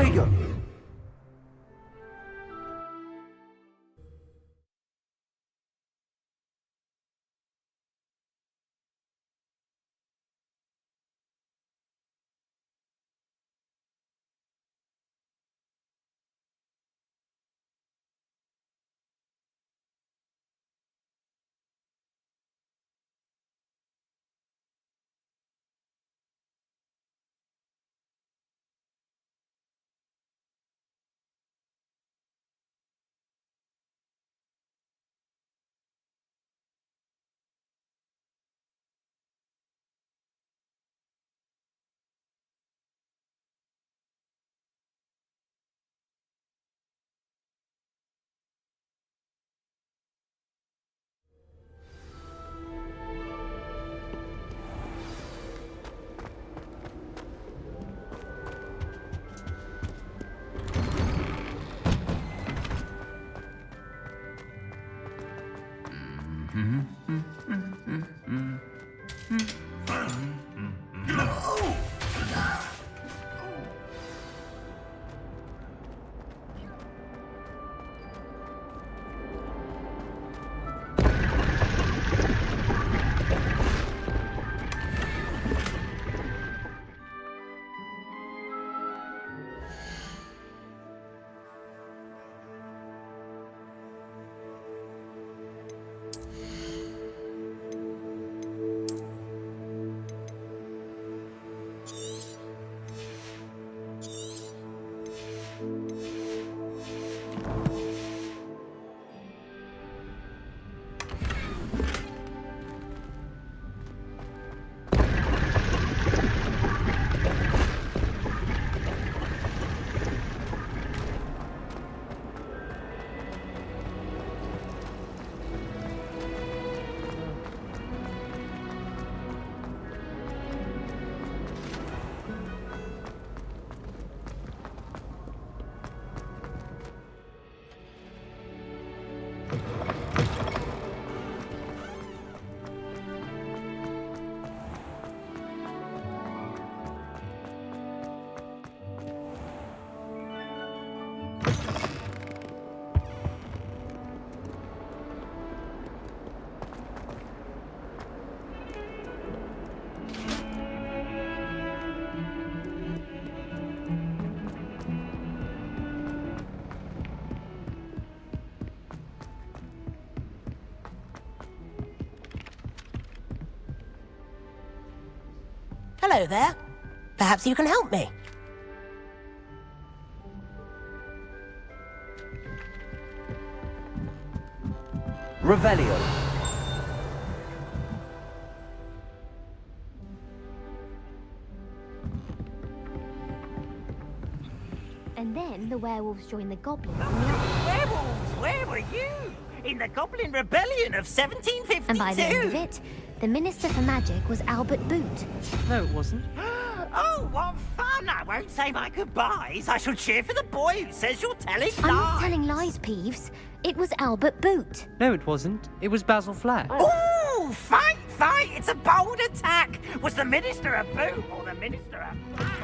There you go. Hello there. Perhaps you can help me. Revelio. And then the werewolves joined the goblins. Werewolves, where were you? In the Goblin Rebellion of 1752? And by the end of it, the Minister for Magic was Albert Boot. No, it wasn't. Oh, what fun! I won't say my goodbyes. I shall cheer for the boy who says you're telling lies. I'm not telling lies, Peeves. It was Albert Boot. No, it wasn't. It was Basil Flack. Oh, fight, fight! It's a bold attack. Was the Minister a boot or the Minister a flack?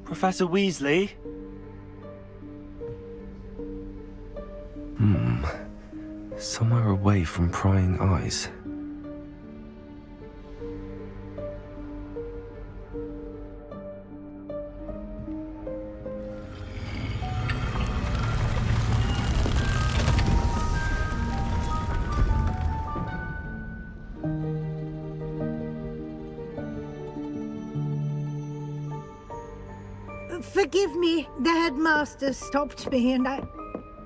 Professor Weasley? Somewhere away from prying eyes. Forgive me, the headmaster stopped me and I...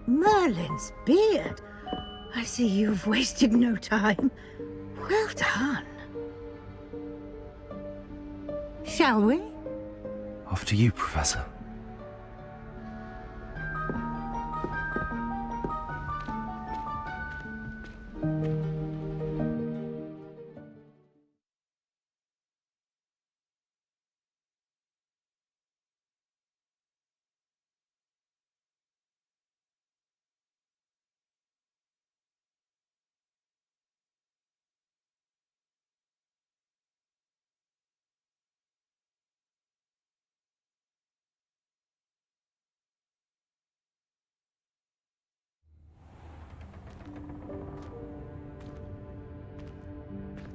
Merlin's beard. I see you've wasted no time. Well done. Shall we? After you, Professor.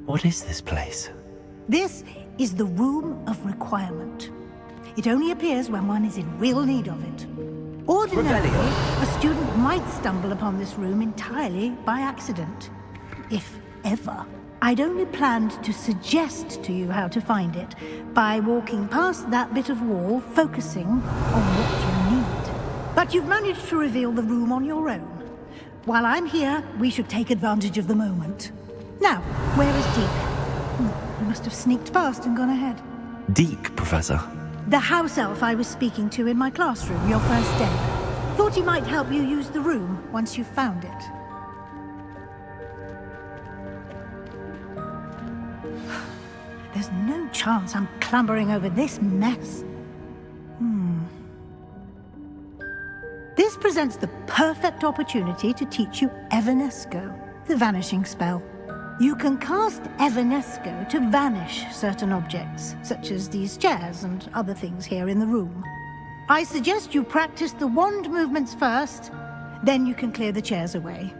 What is this place? This is the Room of Requirement. It only appears when one is in real need of it. Ordinarily, a student might stumble upon this room entirely by accident. If ever. I'd only planned to suggest to you how to find it by walking past that bit of wall, focusing on what you need. But you've managed to reveal the room on your own. While I'm here, we should take advantage of the moment. Now, where is Deke? He must have sneaked past and gone ahead. Deke, Professor. The house elf I was speaking to in my classroom your first day. Thought he might help you use the room once you found it. There's no chance I'm clambering over this mess. This presents the perfect opportunity to teach you Evanesco, the vanishing spell. You can cast Evanesco to vanish certain objects, such as these chairs and other things here in the room. I suggest you practice the wand movements first, then you can clear the chairs away.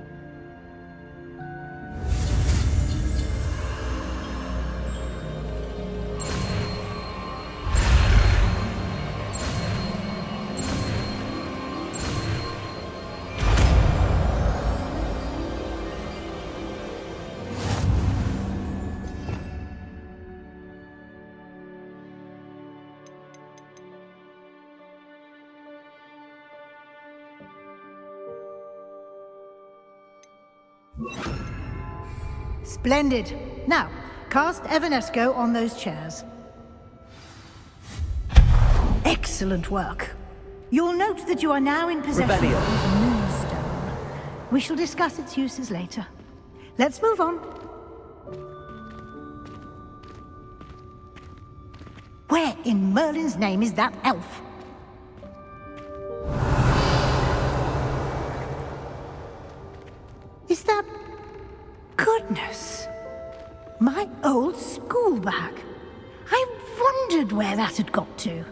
Splendid. Now, cast Evanesco on those chairs. Excellent work. You'll note that you are now in possession of Moonstone. We shall discuss its uses later. Let's move on. Where in Merlin's name is that elf? Is that... Goodness! My old school bag. I wondered where that had got to.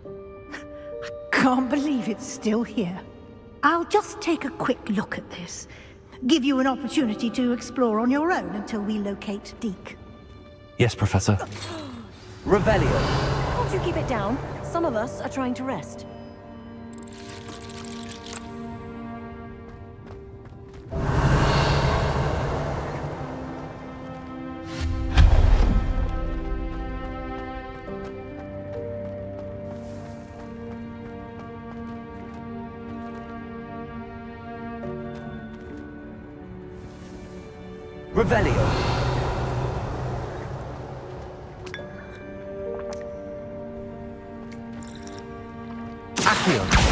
I can't believe it's still here. I'll just take a quick look at this. Give you an opportunity to explore on your own until we locate Deke. Yes, Professor. Revelio. Can't you keep it down? Some of us are trying to rest. Revelio. Accio.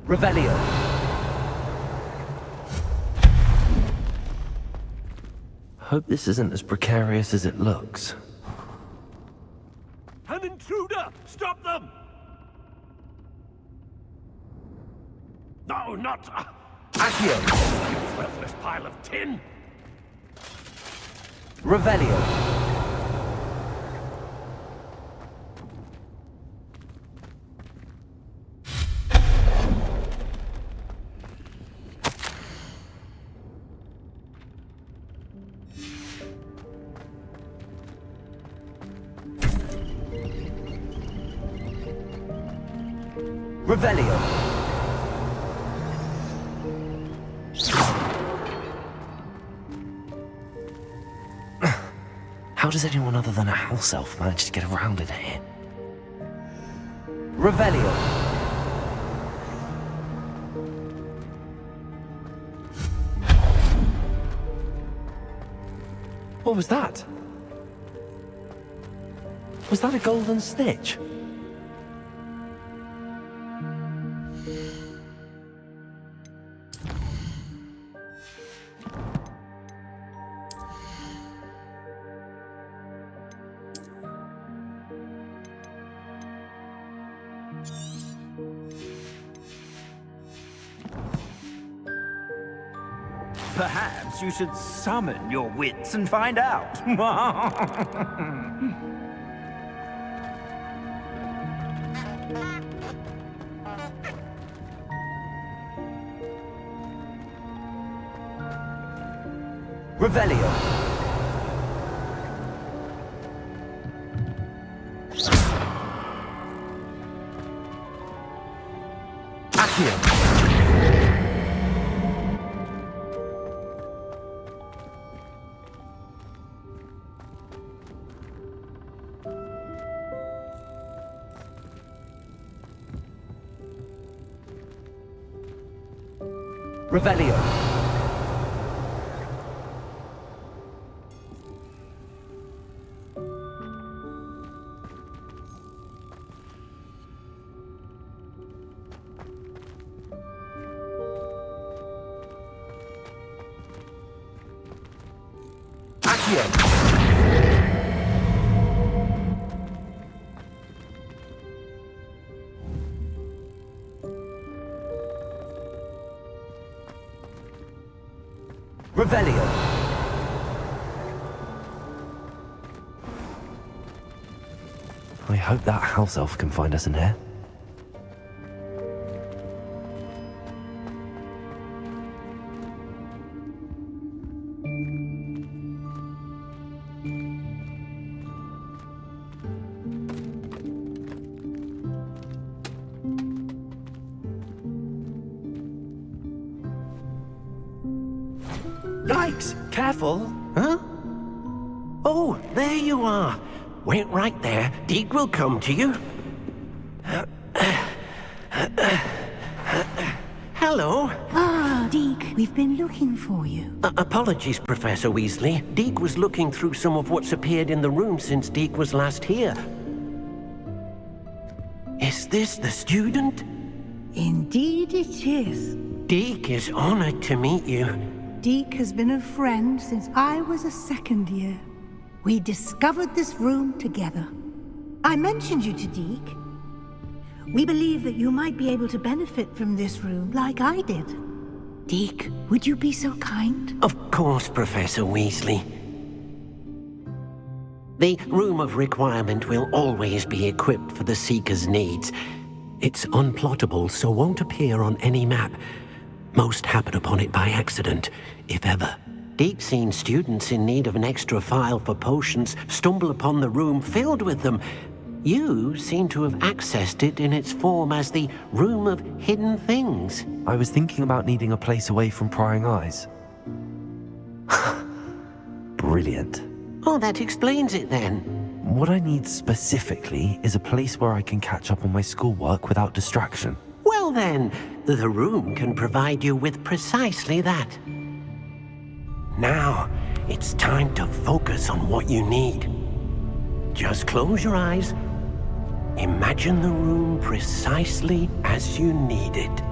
Revelio. Hope this isn't as precarious as it looks. An intruder! Stop them! No, not... Accio. worthless pile of tin! Revelio. Revelio. How does anyone other than a house elf manage to get around in here? Revelio. What was that? Was that a golden snitch? Perhaps you should summon your wits and find out. Revelio. Accio. Revelio. Accio. Revelio. I hope that house elf can find us in here. Yikes! Careful! Huh? Oh, there you are. Wait right there. Deke will come to you. Hello. Ah, Deke, we've been looking for you. Apologies, Professor Weasley. Deke was looking through some of what's appeared in the room since Deke was last here. Is this the student? Indeed it is. Deke is honored to meet you. Deke has been a friend since I was a second year. We discovered this room together. I mentioned you to Deke. We believe that you might be able to benefit from this room like I did. Deke, would you be so kind? Of course, Professor Weasley. The Room of Requirement will always be equipped for the Seeker's needs. It's unplottable, so won't appear on any map. Most happen upon it by accident, if ever. Deke's seen students in need of an extra file for potions stumble upon the room filled with them. You seem to have accessed it in its form as the Room of Hidden Things. I was thinking about needing a place away from prying eyes. Brilliant. Oh, that explains it then. What I need specifically is a place where I can catch up on my schoolwork without distraction. Well then, the room can provide you with precisely that. Now, it's time to focus on what you need. Just close your eyes. Imagine the room precisely as you need it.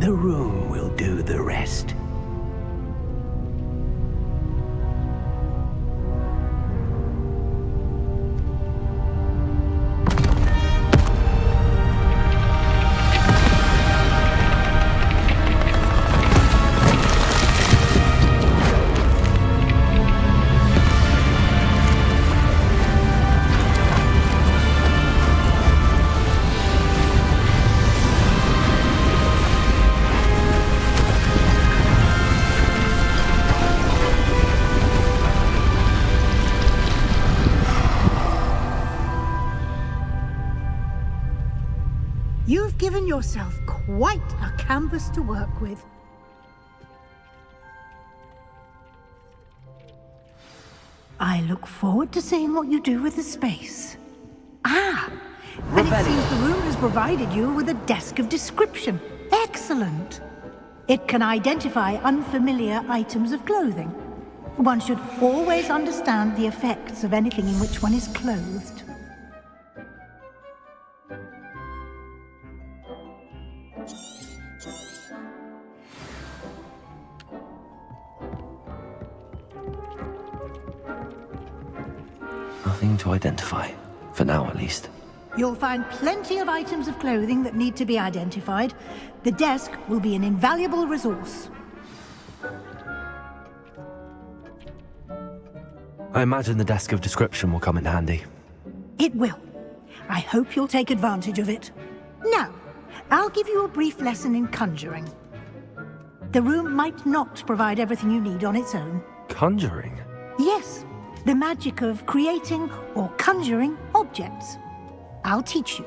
The room will do the rest. given yourself quite a canvas to work with. I look forward to seeing what you do with the space. Ah! And it seems the room has provided you with a desk of description. Excellent! It can identify unfamiliar items of clothing. One should always understand the effects of anything in which one is clothed. Nothing to identify, for now at least. You'll find plenty of items of clothing that need to be identified. The desk will be an invaluable resource. I imagine the desk of description will come in handy. It will. I hope you'll take advantage of it. Now, I'll give you a brief lesson in conjuring. The room might not provide everything you need on its own. Conjuring? Yes, the magic of creating or conjuring objects. I'll teach you.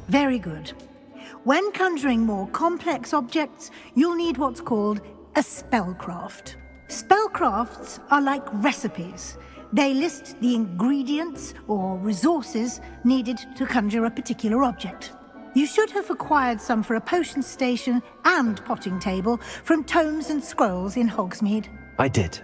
Very good. When conjuring more complex objects, you'll need what's called a spellcraft. Spellcrafts are like recipes. They list the ingredients or resources needed to conjure a particular object. You should have acquired some for a potion station and potting table from tomes and scrolls in Hogsmeade. I did.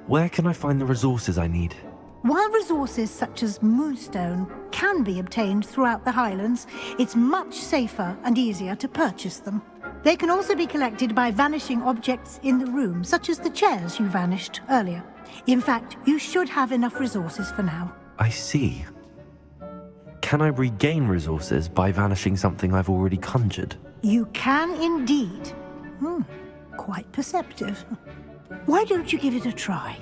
Where can I find the resources I need? While resources such as moonstone can be obtained throughout the Highlands, it's much safer and easier to purchase them. They can also be collected by vanishing objects in the room, such as the chairs you vanished earlier. In fact, you should have enough resources for now. I see. Can I regain resources by vanishing something I've already conjured? You can indeed. Quite perceptive. Why don't you give it a try?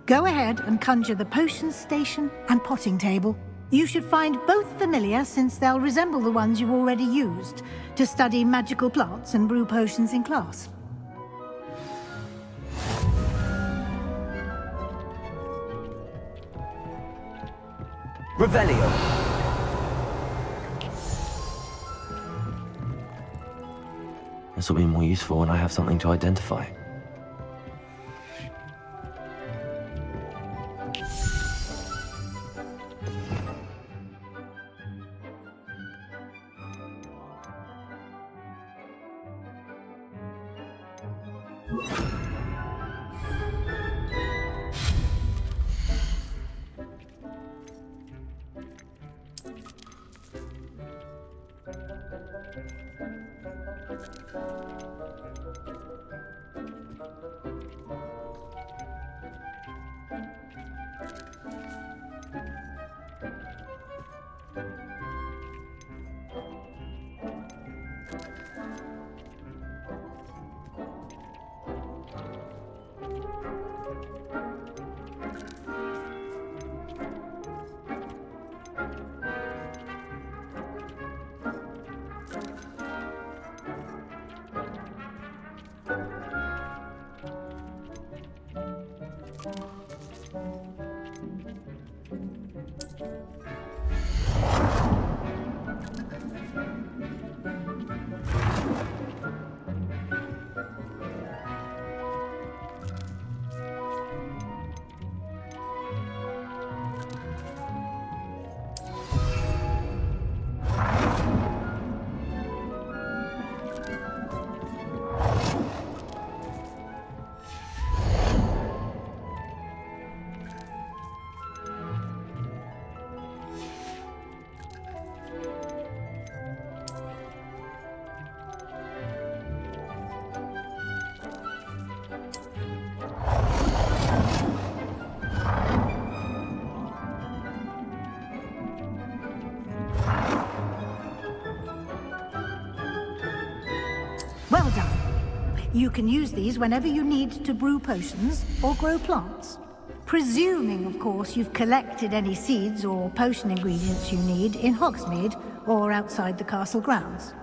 Go ahead and conjure the potion station and potting table. You should find both familiar, since they'll resemble the ones you've already used to study magical plants and brew potions in class. Revelio. This will be more useful when I have something to identify. You can use these whenever you need to brew potions or grow plants. Presuming, of course, you've collected any seeds or potion ingredients you need in Hogsmeade or outside the castle grounds.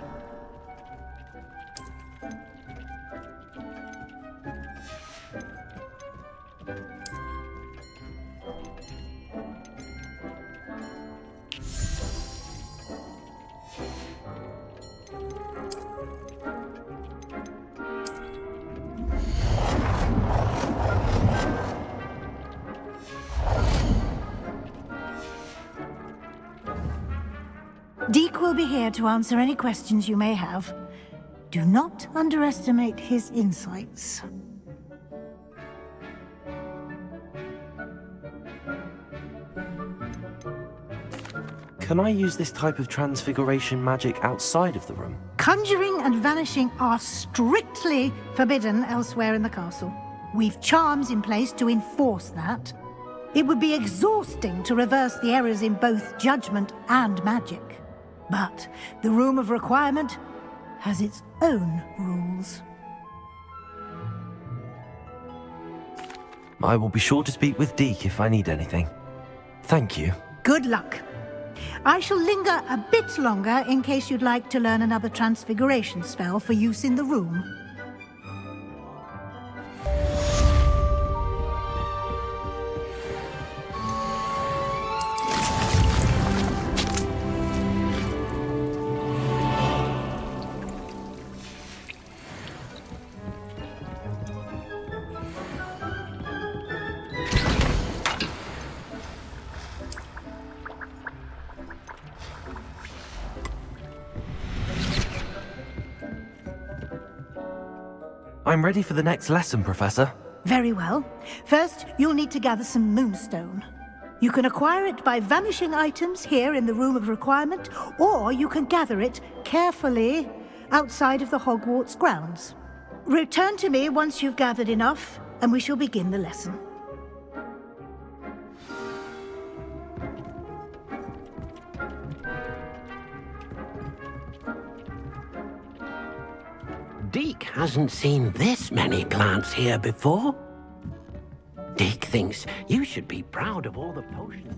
Deke will be here to answer any questions you may have. Do not underestimate his insights. Can I use this type of transfiguration magic outside of the room? Conjuring and vanishing are strictly forbidden elsewhere in the castle. We've charms in place to enforce that. It would be exhausting to reverse the errors in both judgment and magic. But the Room of Requirement has its own rules. I will be sure to speak with Deke if I need anything. Thank you. Good luck. I shall linger a bit longer in case you'd like to learn another transfiguration spell for use in the room. I'm ready for the next lesson, Professor. Very well. First, you'll need to gather some moonstone. You can acquire it by vanishing items here in the Room of Requirement, or you can gather it carefully outside of the Hogwarts grounds. Return to me once you've gathered enough, and we shall begin the lesson. Deke hasn't seen this many plants here before. Deke thinks you should be proud of all the potions.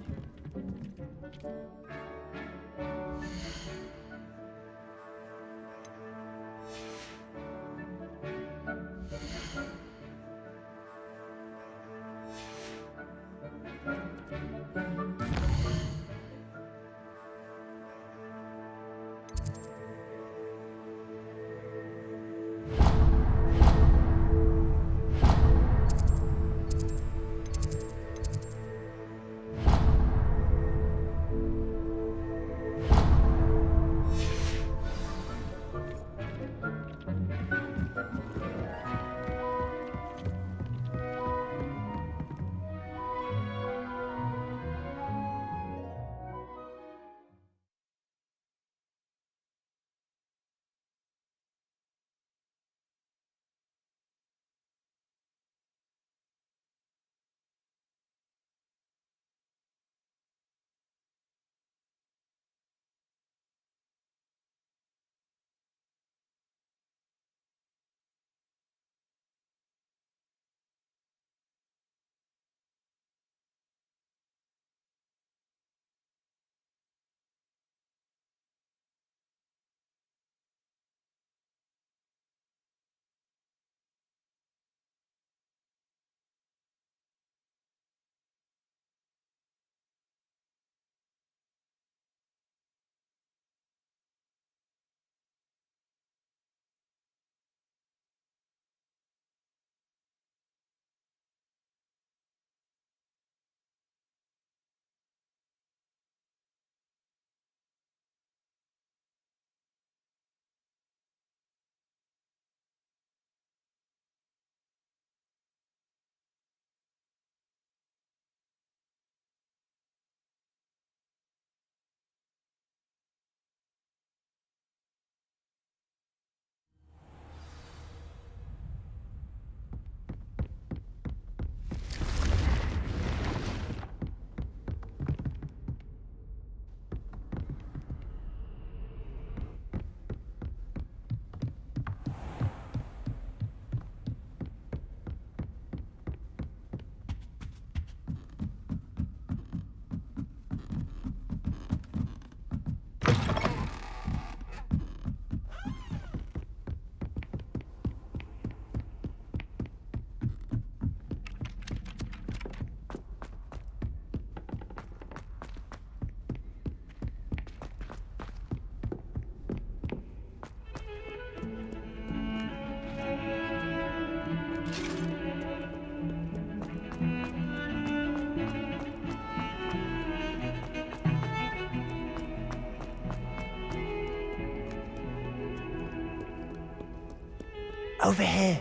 Over here.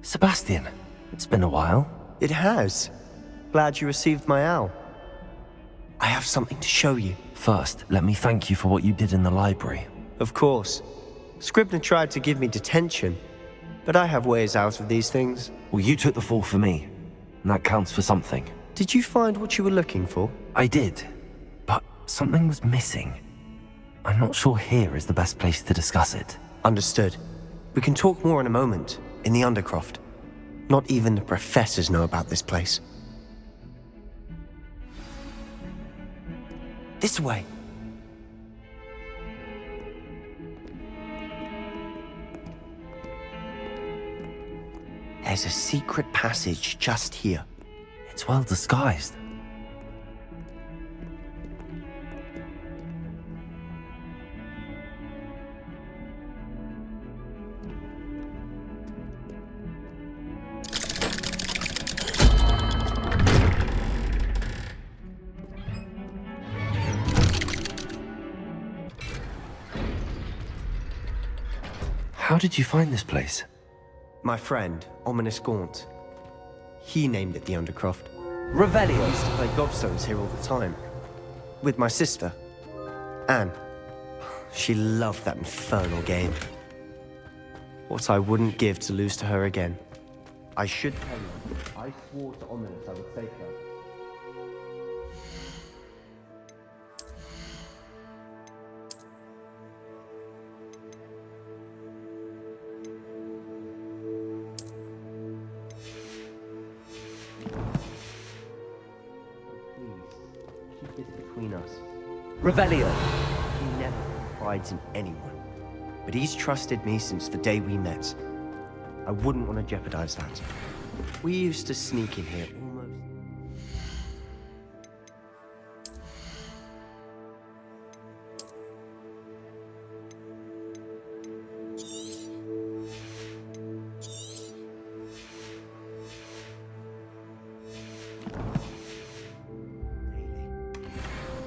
Sebastian, it's been a while. It has. Glad you received my owl. I have something to show you. First, let me thank you for what you did in the library. Of course. Scribner tried to give me detention, but I have ways out of these things. Well, you took the fall for me, and that counts for something. Did you find what you were looking for? I did, but something was missing. I'm not sure here is the best place to discuss it. Understood. We can talk more in a moment, in the Undercroft. Not even the professors know about this place. This way. There's a secret passage just here. It's well disguised. How did you find this place? My friend, Ominous Gaunt. He named it the Undercroft. Revelio. I used to play gobstones here all the time. With my sister, Anne. She loved that infernal game. What I wouldn't give to lose to her again. I should tell you, I swore to Ominous I would save her. Keep this between us. Revelio. He never confides in anyone, but he's trusted me since the day we met. I wouldn't want to jeopardize that. We used to sneak in here almost.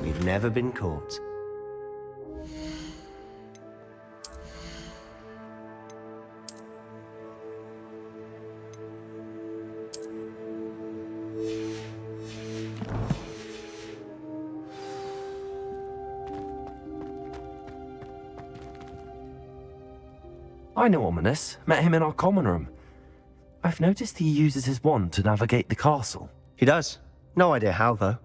We've never been caught. I know Ominous. Met him in our common room. I've noticed he uses his wand to navigate the castle. He does. No idea how, though.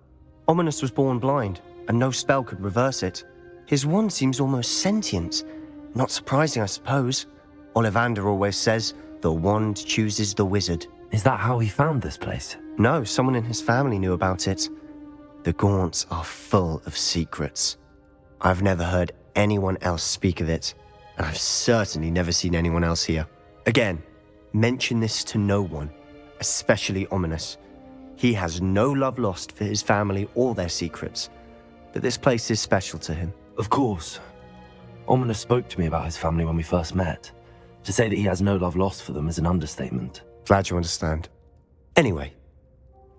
Ominous was born blind, and no spell could reverse it. His wand seems almost sentient. Not surprising, I suppose. Ollivander always says, the wand chooses the wizard. Is that how he found this place? No, someone in his family knew about it. The Gaunts are full of secrets. I've never heard anyone else speak of it, and I've certainly never seen anyone else here. Again, mention this to no one, especially Ominous. He has no love lost for his family or their secrets, but this place is special to him. Of course. Ominous spoke to me about his family when we first met. To say that he has no love lost for them is an understatement. Glad you understand. Anyway,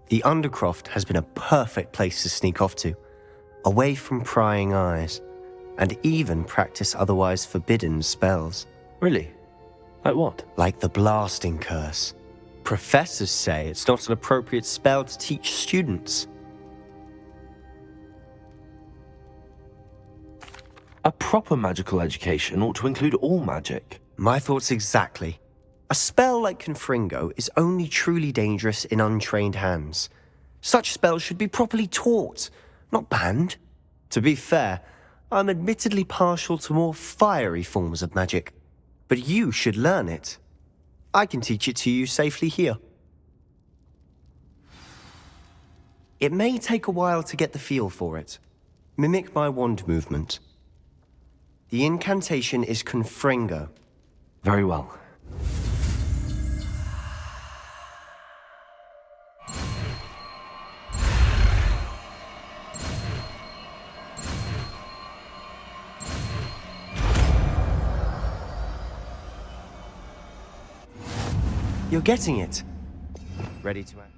the Undercroft has been a perfect place to sneak off to, away from prying eyes, and even practice otherwise forbidden spells. Really? Like what? Like the blasting curse. Professors say it's not an appropriate spell to teach students. A proper magical education ought to include all magic. My thoughts exactly. A spell like Confringo is only truly dangerous in untrained hands. Such spells should be properly taught, not banned. To be fair, I'm admittedly partial to more fiery forms of magic, but you should learn it. I can teach it to you safely here. It may take a while to get the feel for it. Mimic my wand movement. The incantation is Confringo. Very well. You're getting it. Ready to act?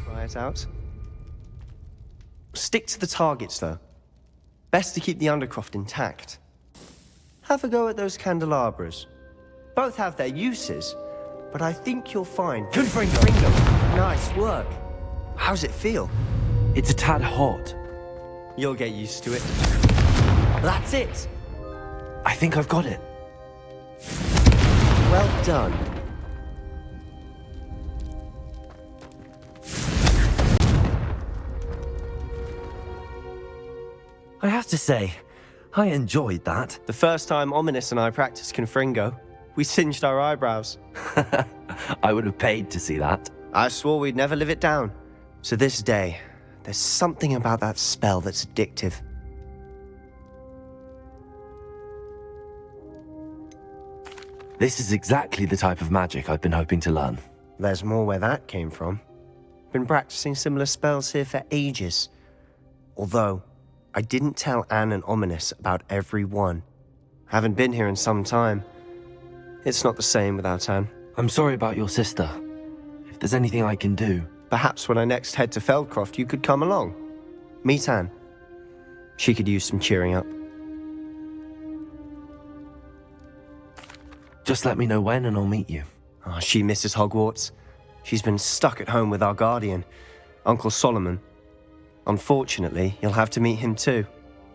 Try it out. Stick to the targets, though. Best to keep the Undercroft intact. Have a go at those candelabras. Both have their uses, but I think you'll find... Confringo! Nice work. How's it feel? It's a tad hot. You'll get used to it. That's it! I think I've got it. Well done. I have to say, I enjoyed that. The first time Ominous and I practiced Confringo, we singed our eyebrows. I would have paid to see that. I swore we'd never live it down. To this day, there's something about that spell that's addictive. This is exactly the type of magic I've been hoping to learn. There's more where that came from. Been practicing similar spells here for ages. Although, I didn't tell Anne and Ominous about every one. Haven't been here in some time. It's not the same without Anne. I'm sorry about your sister. If there's anything I can do... Perhaps when I next head to Feldcroft, you could come along. Meet Anne. She could use some cheering up. Just let me know when and I'll meet you. Oh, she misses Hogwarts. She's been stuck at home with our guardian, Uncle Solomon. Unfortunately, you'll have to meet him too.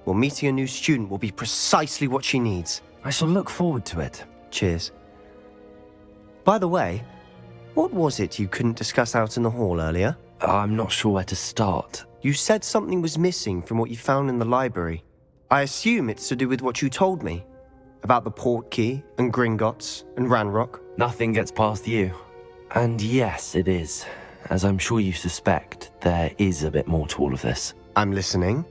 Well, meeting a new student will be precisely what she needs. I shall look forward to it. Cheers. By the way, what was it you couldn't discuss out in the hall earlier? I'm not sure where to start. You said something was missing from what you found in the library. I assume it's to do with what you told me. About the Portkey, and Gringotts, and Ranrock. Nothing gets past you. And yes, it is. As I'm sure you suspect, there is a bit more to all of this. I'm listening.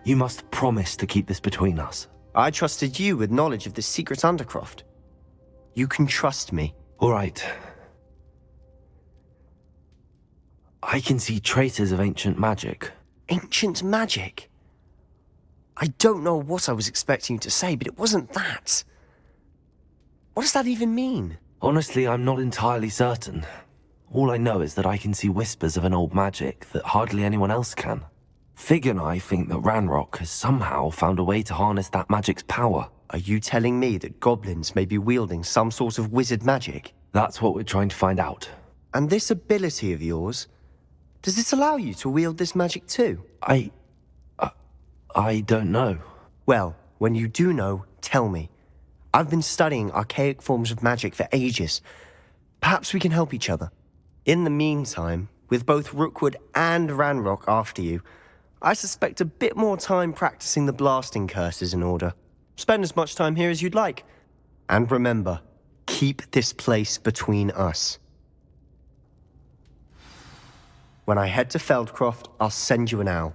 You must promise to keep this between us. I trusted you with knowledge of the secret Undercroft. You can trust me. All right. I can see traces of ancient magic. Ancient magic? I don't know what I was expecting you to say, but it wasn't that. What does that even mean? Honestly, I'm not entirely certain. All I know is that I can see whispers of an old magic that hardly anyone else can. Fig and I think that Ranrock has somehow found a way to harness that magic's power. Are you telling me that goblins may be wielding some sort of wizard magic? That's what we're trying to find out. And this ability of yours, does it allow you to wield this magic too? I don't know. Well, when you do know, tell me. I've been studying archaic forms of magic for ages. Perhaps we can help each other. In the meantime, with both Rookwood and Ranrock after you, I suspect a bit more time practicing the blasting curse is in order. Spend as much time here as you'd like. And remember, keep this place between us. When I head to Feldcroft, I'll send you an owl.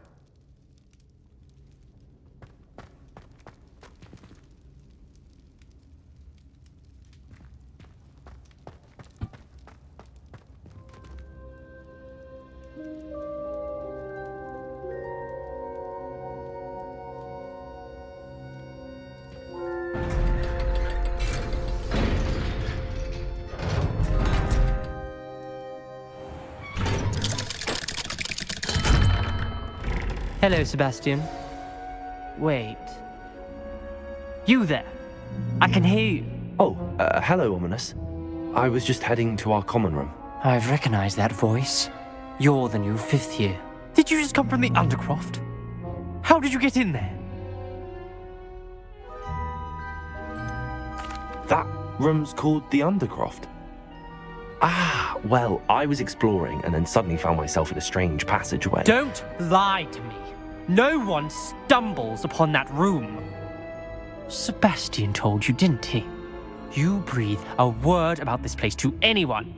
Hello, Sebastian. Wait. You there? I can hear you. Oh, hello, Ominous. I was just heading to our common room. I've recognized that voice. You're the new 5th year. Did you just come from the Undercroft? How did you get in there? That room's called the Undercroft. Ah, well, I was exploring and then suddenly found myself in a strange passageway. Don't lie to me. No one stumbles upon that room. Sebastian told you, didn't he? You breathe a word about this place to anyone,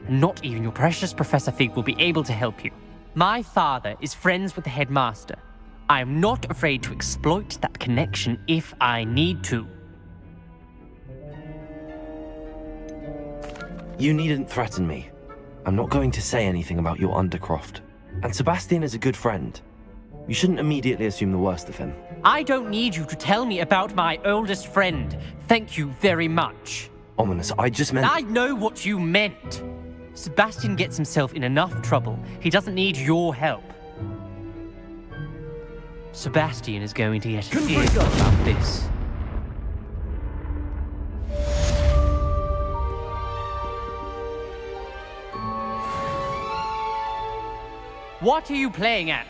and not even your precious Professor Fig will be able to help you. My father is friends with the headmaster. I am not afraid to exploit that connection if I need to. You needn't threaten me. I'm not going to say anything about your Undercroft. And Sebastian is a good friend. You shouldn't immediately assume the worst of him. I don't need you to tell me about my oldest friend. Thank you very much. Ominous, I just meant... I know what you meant. Sebastian gets himself in enough trouble. He doesn't need your help. Sebastian is going to get an earful about this. What are you playing at?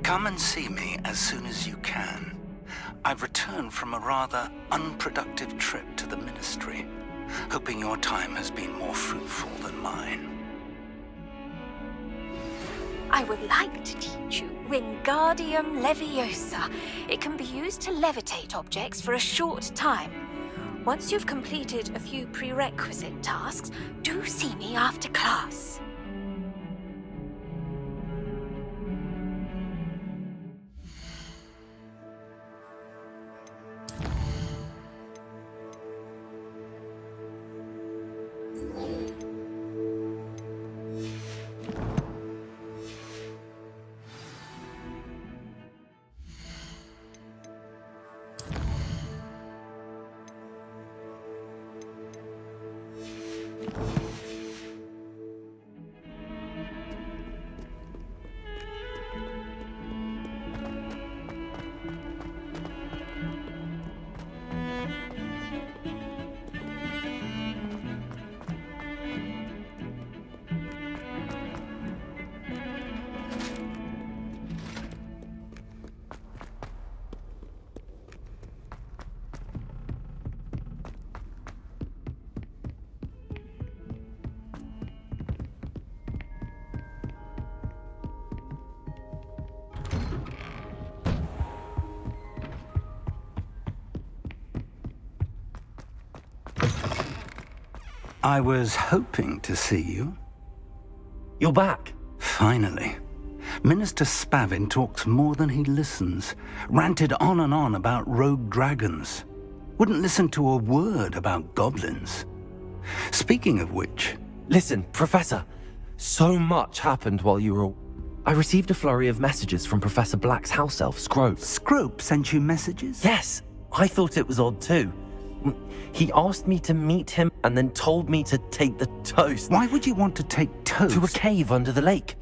Come and see me as soon as you can. I've returned from a rather unproductive trip to the Ministry, hoping your time has been more fruitful than mine. I would like to teach you Wingardium Leviosa. It can be used to levitate objects for a short time. Once you've completed a few prerequisite tasks, do see me after class. I was hoping to see you. You're back. Finally. Minister Spavin talks more than he listens. Ranted on and on about rogue dragons. Wouldn't listen to a word about goblins. Speaking of which... Listen, Professor. So much happened while you were... I received a flurry of messages from Professor Black's house elf, Scrope. Scrope sent you messages? Yes. I thought it was odd too. He asked me to meet him and then told me to take the toast. Why would you want to take toast? To a cave under the lake.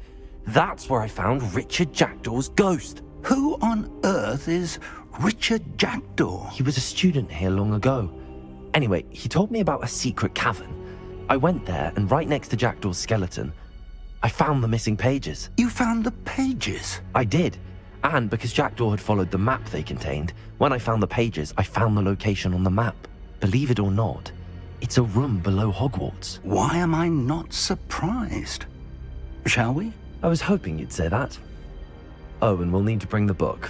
That's where I found Richard Jackdaw's ghost. Who on earth is Richard Jackdaw? He was a student here long ago. Anyway, he told me about a secret cavern. I went there, and right next to Jackdaw's skeleton, I found the missing pages. You found the pages? I did. And because Jackdaw had followed the map they contained, when I found the pages, I found the location on the map. Believe it or not, it's a room below Hogwarts. Why am I not surprised? Shall we? I was hoping you'd say that. Oh, and we'll need to bring the book.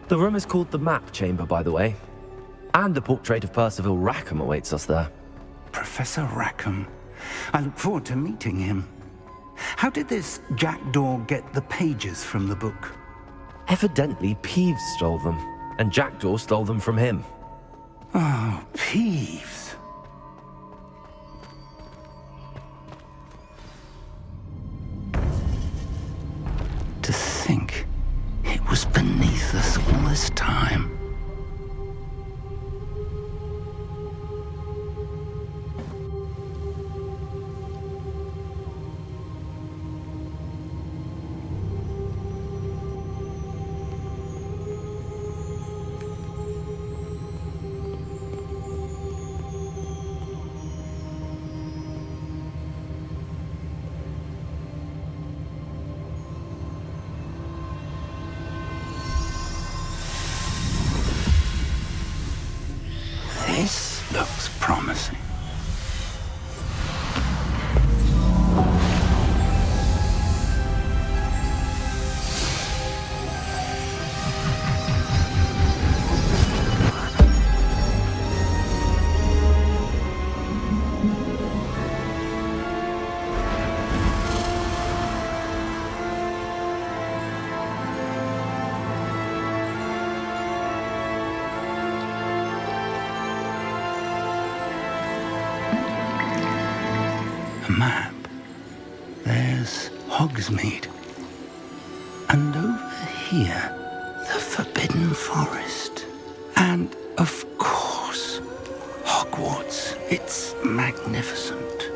The room is called the Map Chamber, by the way. And a portrait of Percival Rackham awaits us there. Professor Rackham. I look forward to meeting him. How did this Jackdaw get the pages from the book? Evidently, Peeves stole them, and Jackdaw stole them from him. Oh, Peeves. all this time. This looks promising. A map. There's Hogsmeade. And over here, the Forbidden Forest. And, of course, Hogwarts. It's magnificent.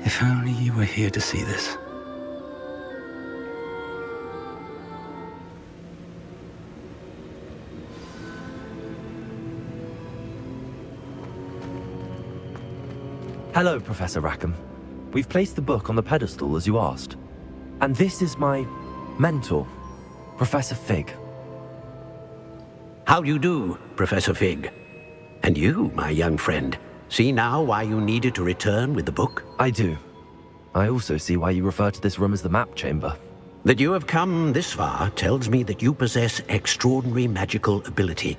If only you were here to see this. Hello, Professor Rackham. We've placed the book on the pedestal as you asked. And this is my mentor, Professor Fig. How do you do, Professor Fig? And you, my young friend, see now why you needed to return with the book? I do. I also see why you refer to this room as the map chamber. That you have come this far tells me that you possess extraordinary magical ability,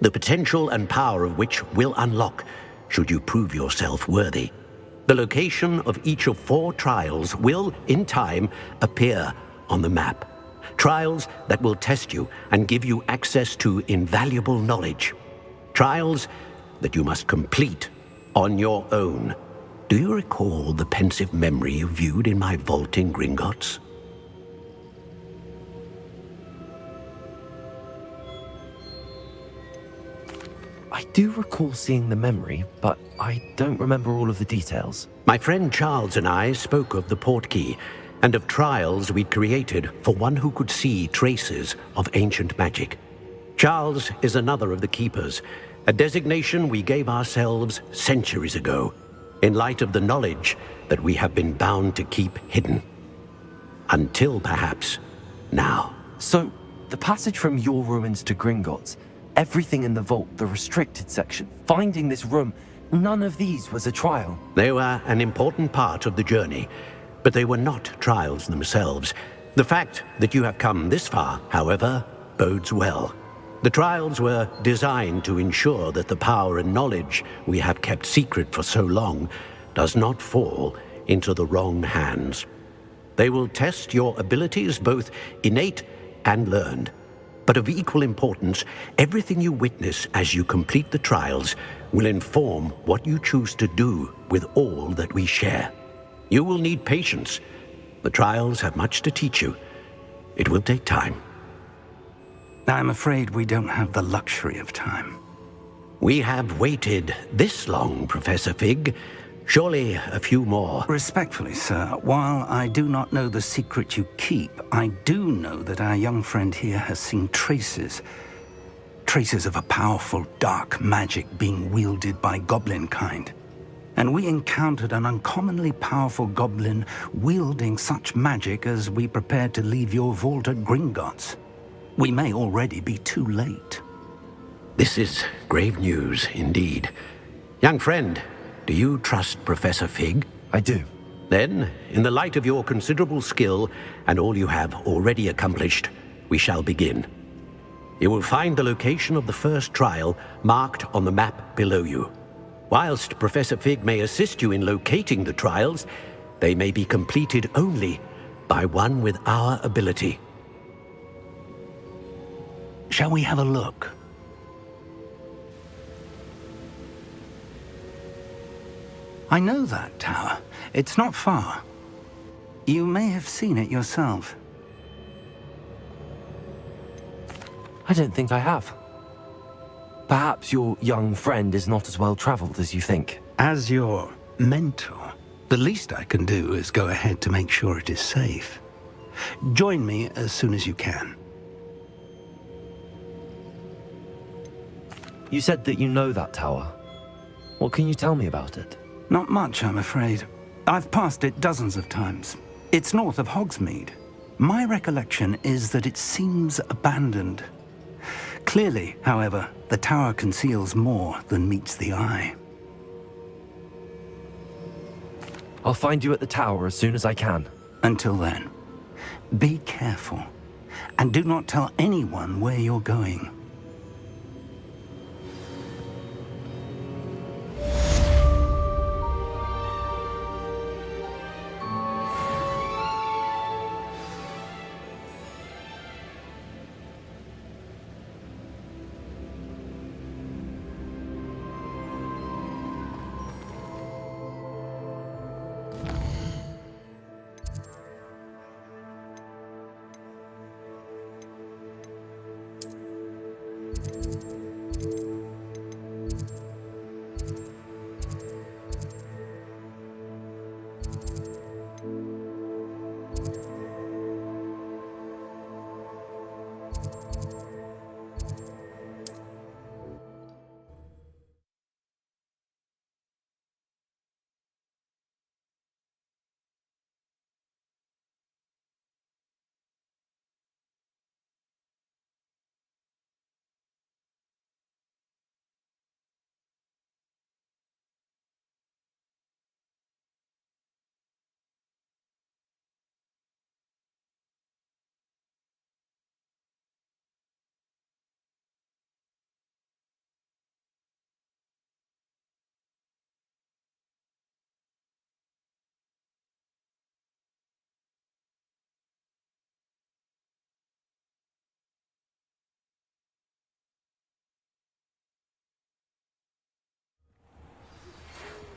the potential and power of which will unlock should you prove yourself worthy. The location of each of 4 trials will, in time, appear on the map. Trials that will test you and give you access to invaluable knowledge. Trials that you must complete on your own. Do you recall the pensive memory you viewed in my vault in Gringotts? I do recall seeing the memory, but I don't remember all of the details. My friend Charles and I spoke of the portkey and of trials we'd created for one who could see traces of ancient magic. Charles is another of the keepers, a designation we gave ourselves centuries ago, in light of the knowledge that we have been bound to keep hidden. Until perhaps now. So, the passage from your ruins to Gringotts, everything in the vault, the restricted section, finding this room, none of these was a trial. They were an important part of the journey, but they were not trials themselves. The fact that you have come this far, however, bodes well. The trials were designed to ensure that the power and knowledge we have kept secret for so long does not fall into the wrong hands. They will test your abilities, both innate and learned. But of equal importance, everything you witness as you complete the trials will inform what you choose to do with all that we share. You will need patience. The trials have much to teach you. It will take time. I'm afraid we don't have the luxury of time. We have waited this long, Professor Fig. Surely a few more. Respectfully, sir, while I do not know the secret you keep, I do know that our young friend here has seen traces of a powerful dark magic being wielded by goblin kind. And we encountered an uncommonly powerful goblin wielding such magic as we prepared to leave your vault at Gringotts. We may already be too late. This is grave news indeed. Young friend, do you trust Professor Fig? I do. Then, in the light of your considerable skill and all you have already accomplished, we shall begin. You will find the location of the first trial marked on the map below you. Whilst Professor Fig may assist you in locating the trials, they may be completed only by one with our ability. Shall we have a look? I know that tower. It's not far. You may have seen it yourself. I don't think I have. Perhaps your young friend is not as well traveled as you think. As your mentor, the least I can do is go ahead to make sure it is safe. Join me as soon as you can. You said that you know that tower. What can you tell me about it? Not much, I'm afraid. I've passed it dozens of times. It's north of Hogsmeade. My recollection is that it seems abandoned. Clearly, however, the tower conceals more than meets the eye. I'll find you at the tower as soon as I can. Until then, be careful, and do not tell anyone where you're going.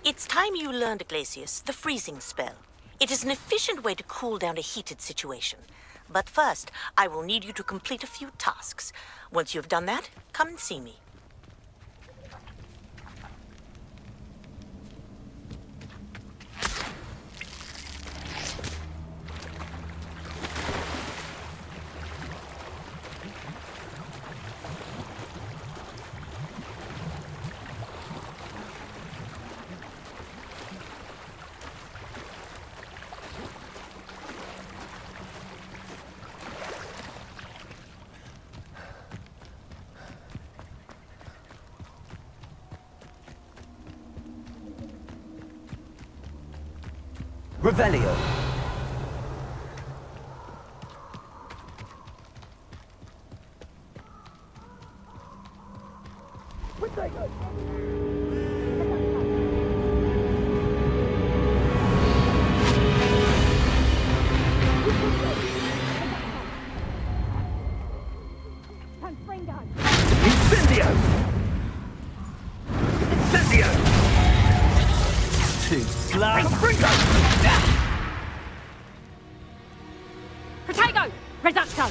It's time you learned, Glacius, the freezing spell. It is an efficient way to cool down a heated situation. But first, I will need you to complete a few tasks. Once you've done that, come and see me. Revelio. Incendio! Incendio! Too slow. Protego! Reducto!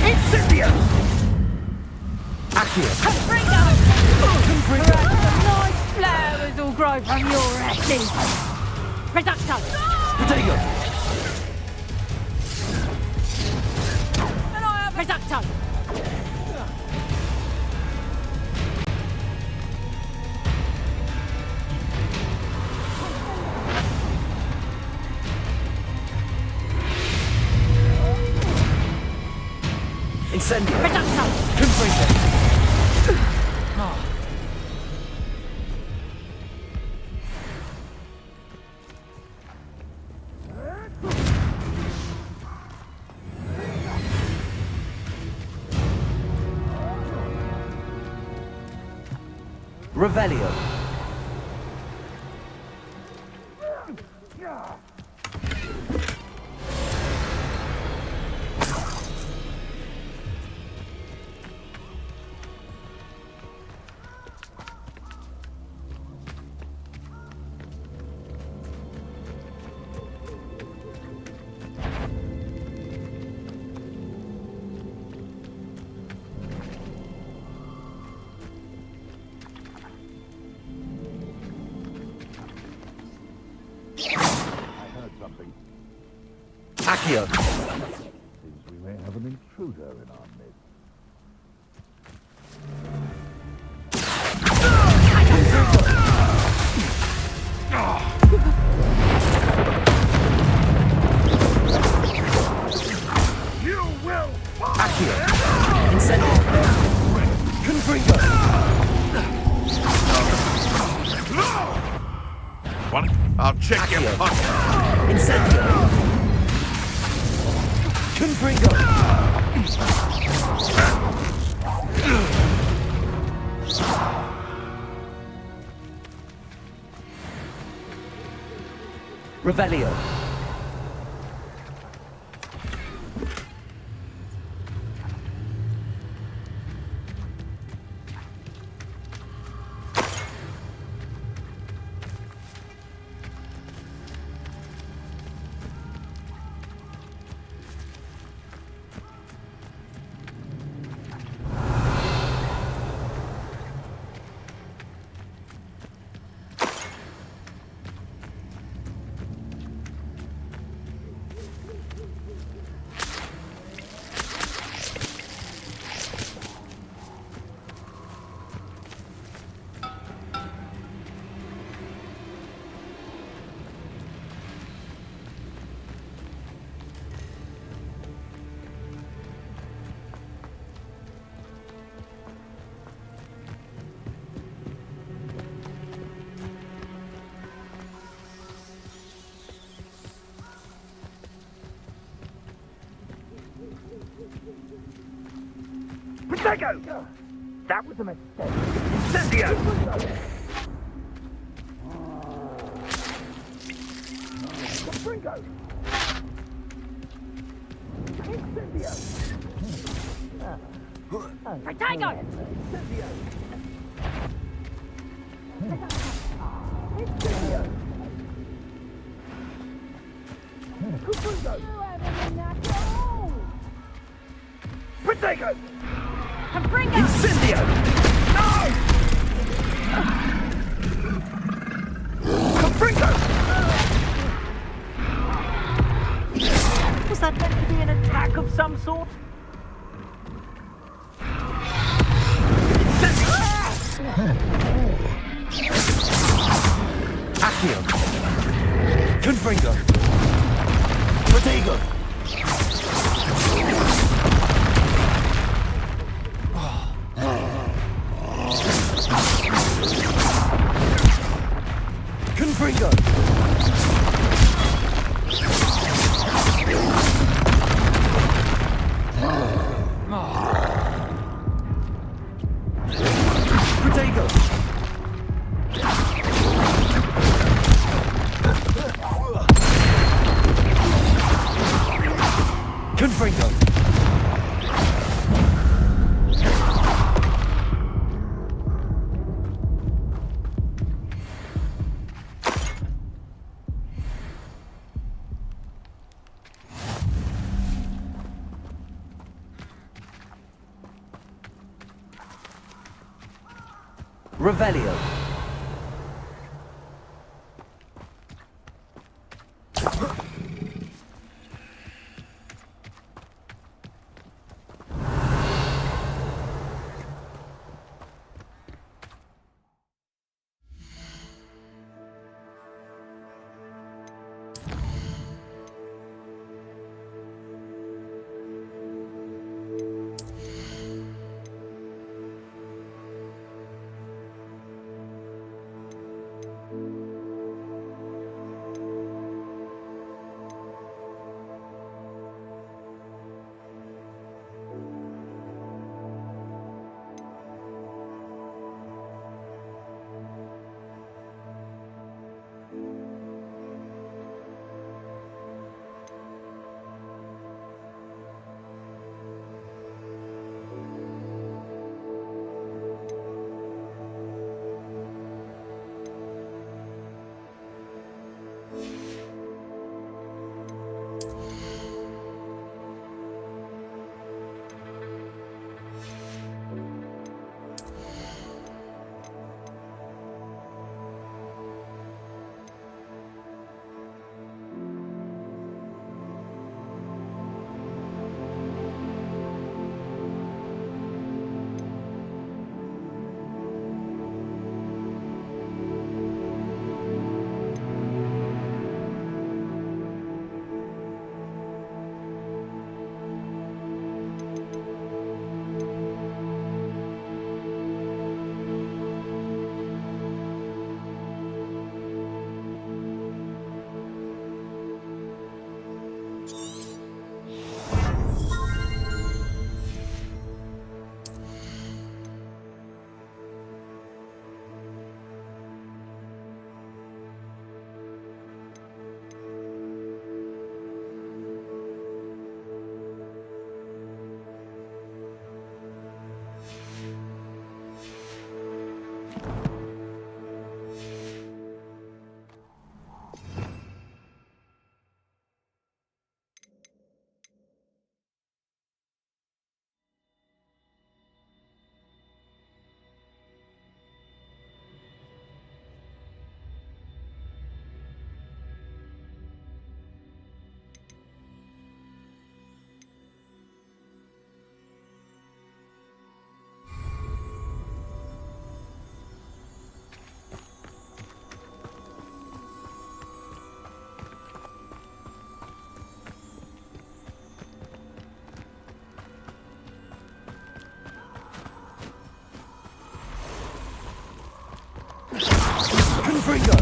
Incendio! Accio! Confringo! Nice flowers all grow from your ashes! Reducto! Protego! Reducto! Incendio! Reducto! Confringo! Revelio. Accio. Seems we may have an intruder in our midst. You will Accio. Incendio. Confringo. One, I'll check your pocket. Incendio. Confringo. Revelio. Protego! That was a mistake. Incendio! Confringo! Incendio! Protego! Incendio! Incendio! Confringo! Protego! Confringo! Incendio. No! Confringo! Was that meant to be an attack of some sort? Accio. Confringo. Protego. Confringo. Protego. Confringo. Revelio. Confringo!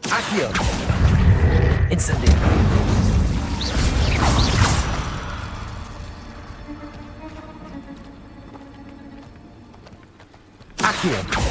Accio! Incendio! Accio!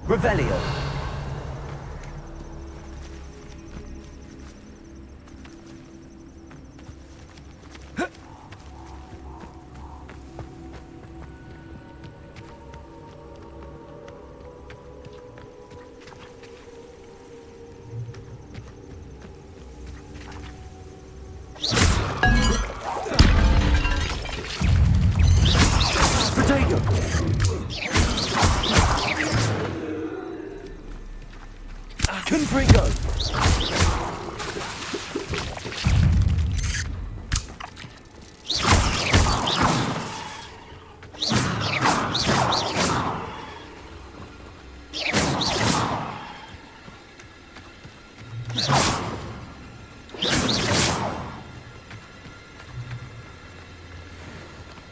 Revelio! Potato! Confringo!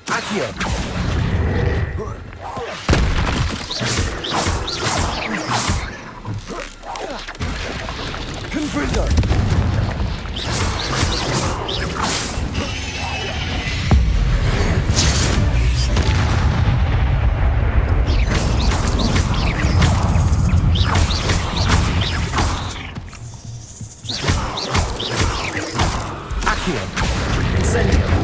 Accio! Confringo! Accio! Incendio!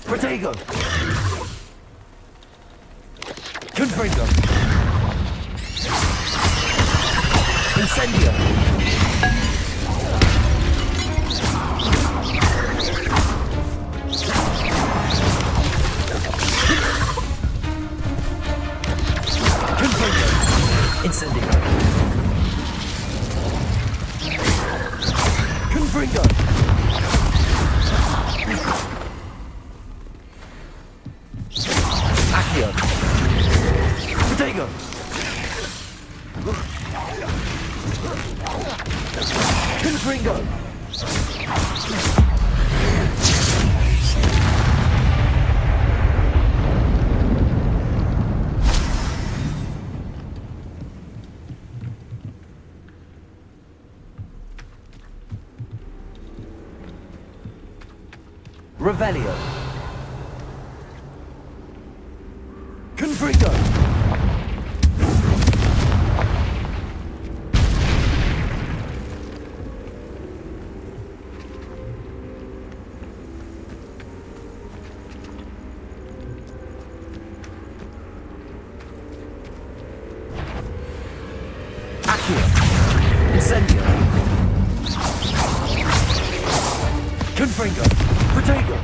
Protego! Confringo! Incendio! Confringo! Incendio! Confringo! Revelio. Confringo. Accio. Incendio. Confringo. Protego.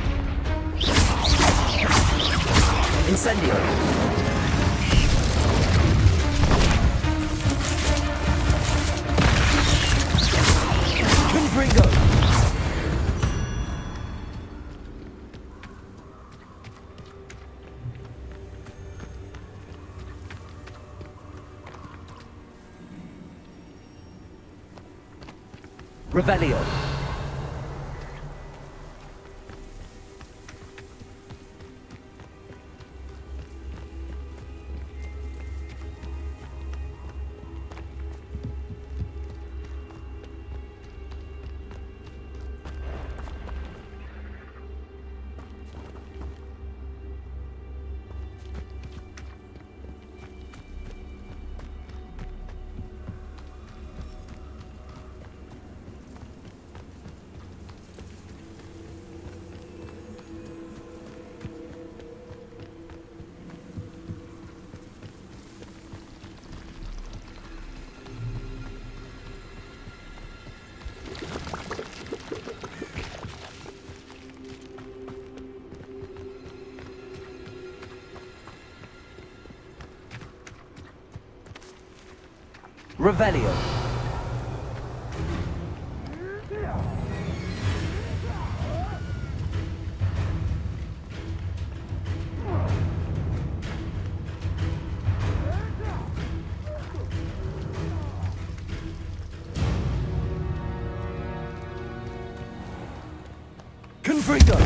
Incendio. Confringo. Revelio. Revelio. Confringo.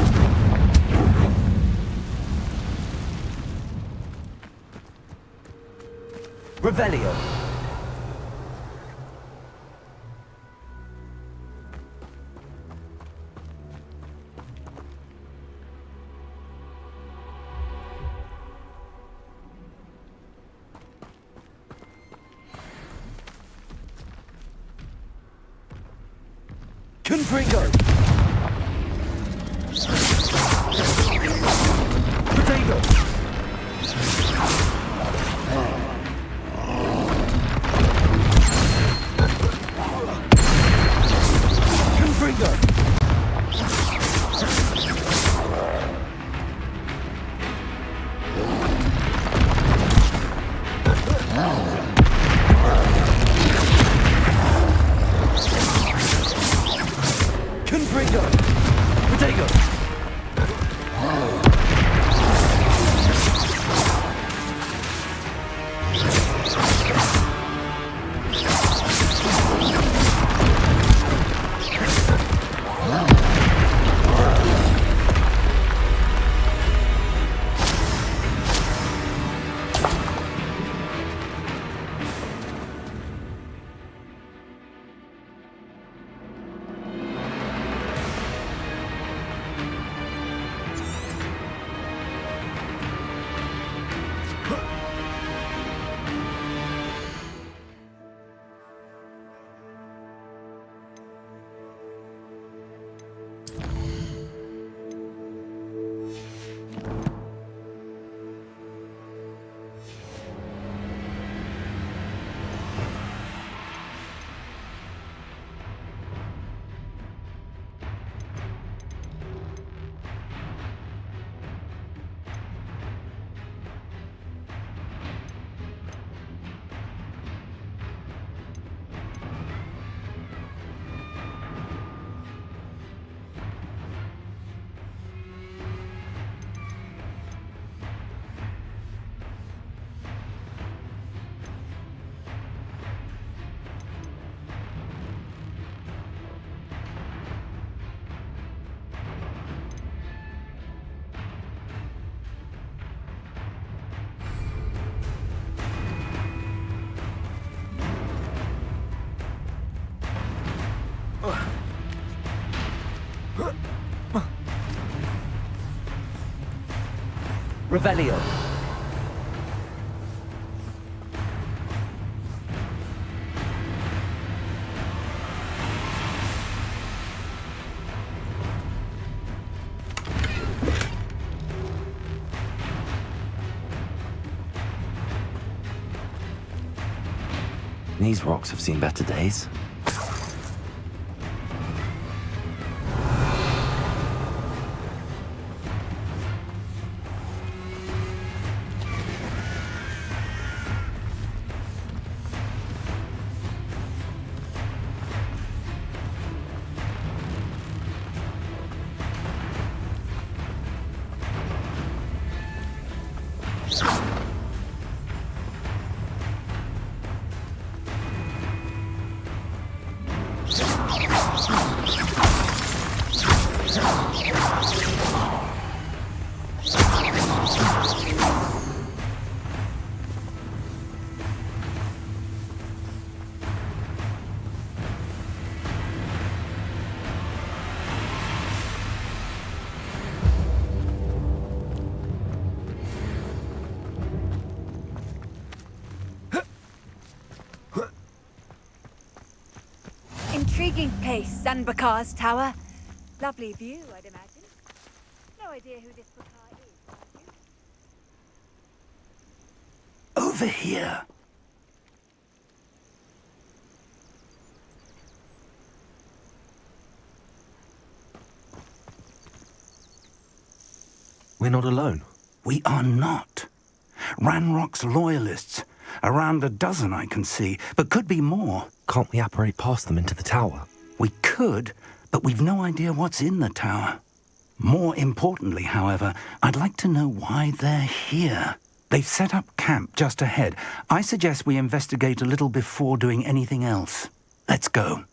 Revelio. Confringo. Potato. Confringo. Confringo. Potato. Revelio. These rocks have seen better days. Intriguing place, Zanbakar's tower. Lovely view, I'd imagine. No idea who this Bakar is, have you? Over here. We're not alone. We are not. Ranrock's loyalists. Around a dozen I can see, but could be more. Can't we apparate past them into the tower? We could, but we've no idea what's in the tower. More importantly, however, I'd like to know why they're here. They've set up camp just ahead. I suggest we investigate a little before doing anything else. Let's go.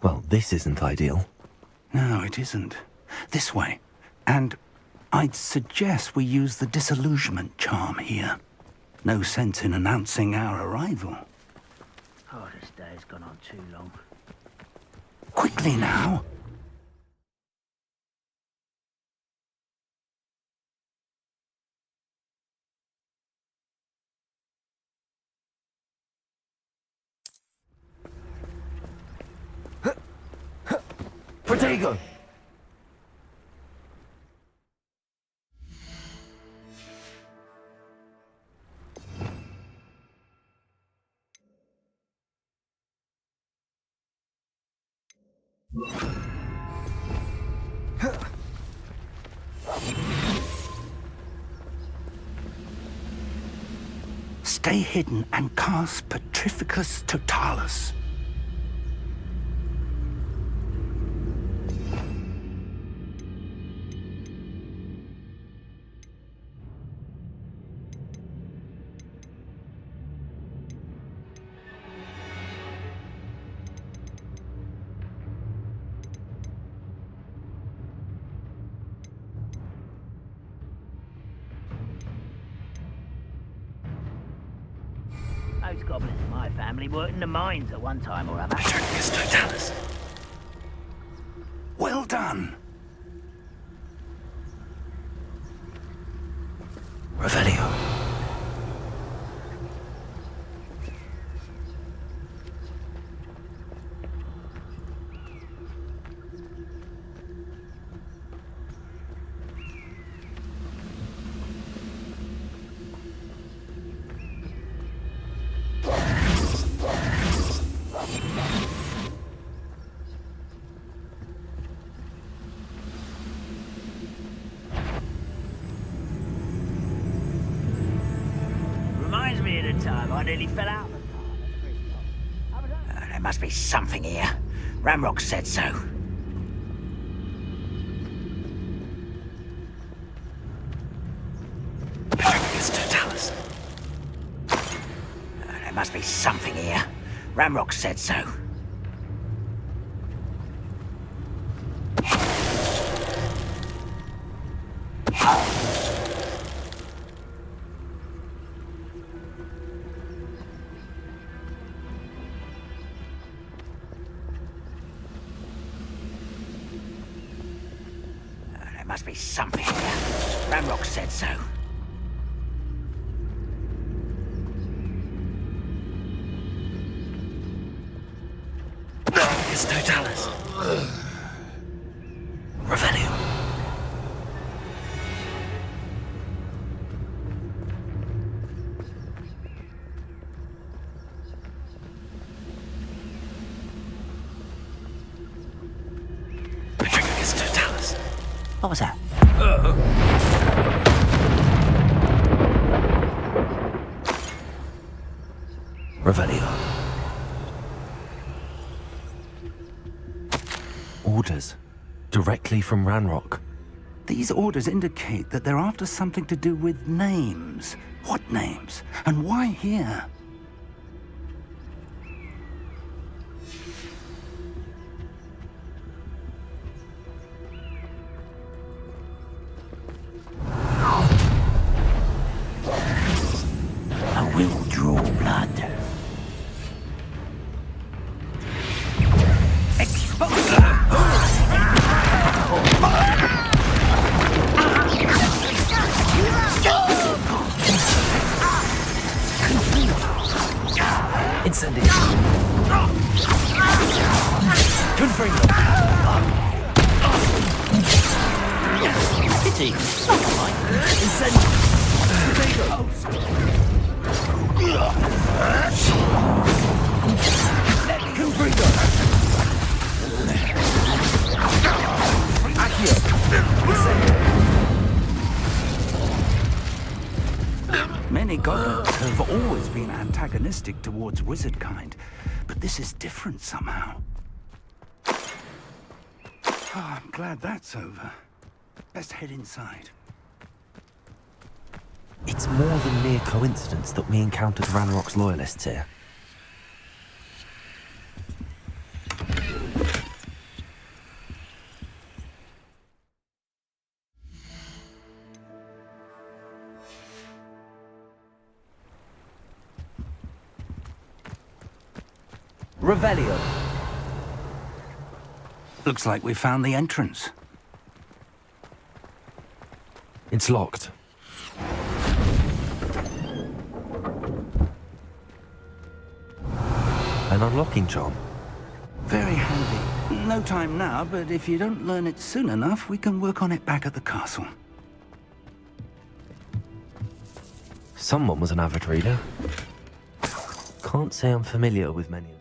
Well, this isn't ideal. No, it isn't. This way. And I'd suggest we use the disillusionment charm here. No sense in announcing our arrival. Oh, this day's gone on too long. Quickly now. Protego! Stay hidden and cast Petrificus Totalis. Those goblins in my family worked in the mines at one time or other. Petrificus Totalis. Well done. Revelio. Reminds me of the time I nearly fell out of the car. There must be something here. Ranrock said so. Petrificus Totalis. There must be something here. Ranrock said so. must be something here. Ranrock said so. It's Totalis. Revelio. It's Totalis. What was that? Revelio. Orders. Directly from Ranrock. These orders indicate that they're after something to do with names. What names? And why here? I will draw blood. Incendio. Confringo. Pity. Incendio. Confringo. Accio. Incendio. Many goblins have always been antagonistic towards wizard kind, but this is different somehow. I'm glad that's over. Best head inside. It's more than mere coincidence that we encountered Ranrock's loyalists here. Revelio. Looks like we found the entrance. It's locked. An unlocking charm. Very handy. No time now, but if you don't learn it soon enough, we can work on it back at the castle. Someone was an avid reader. Can't say I'm familiar with many of them.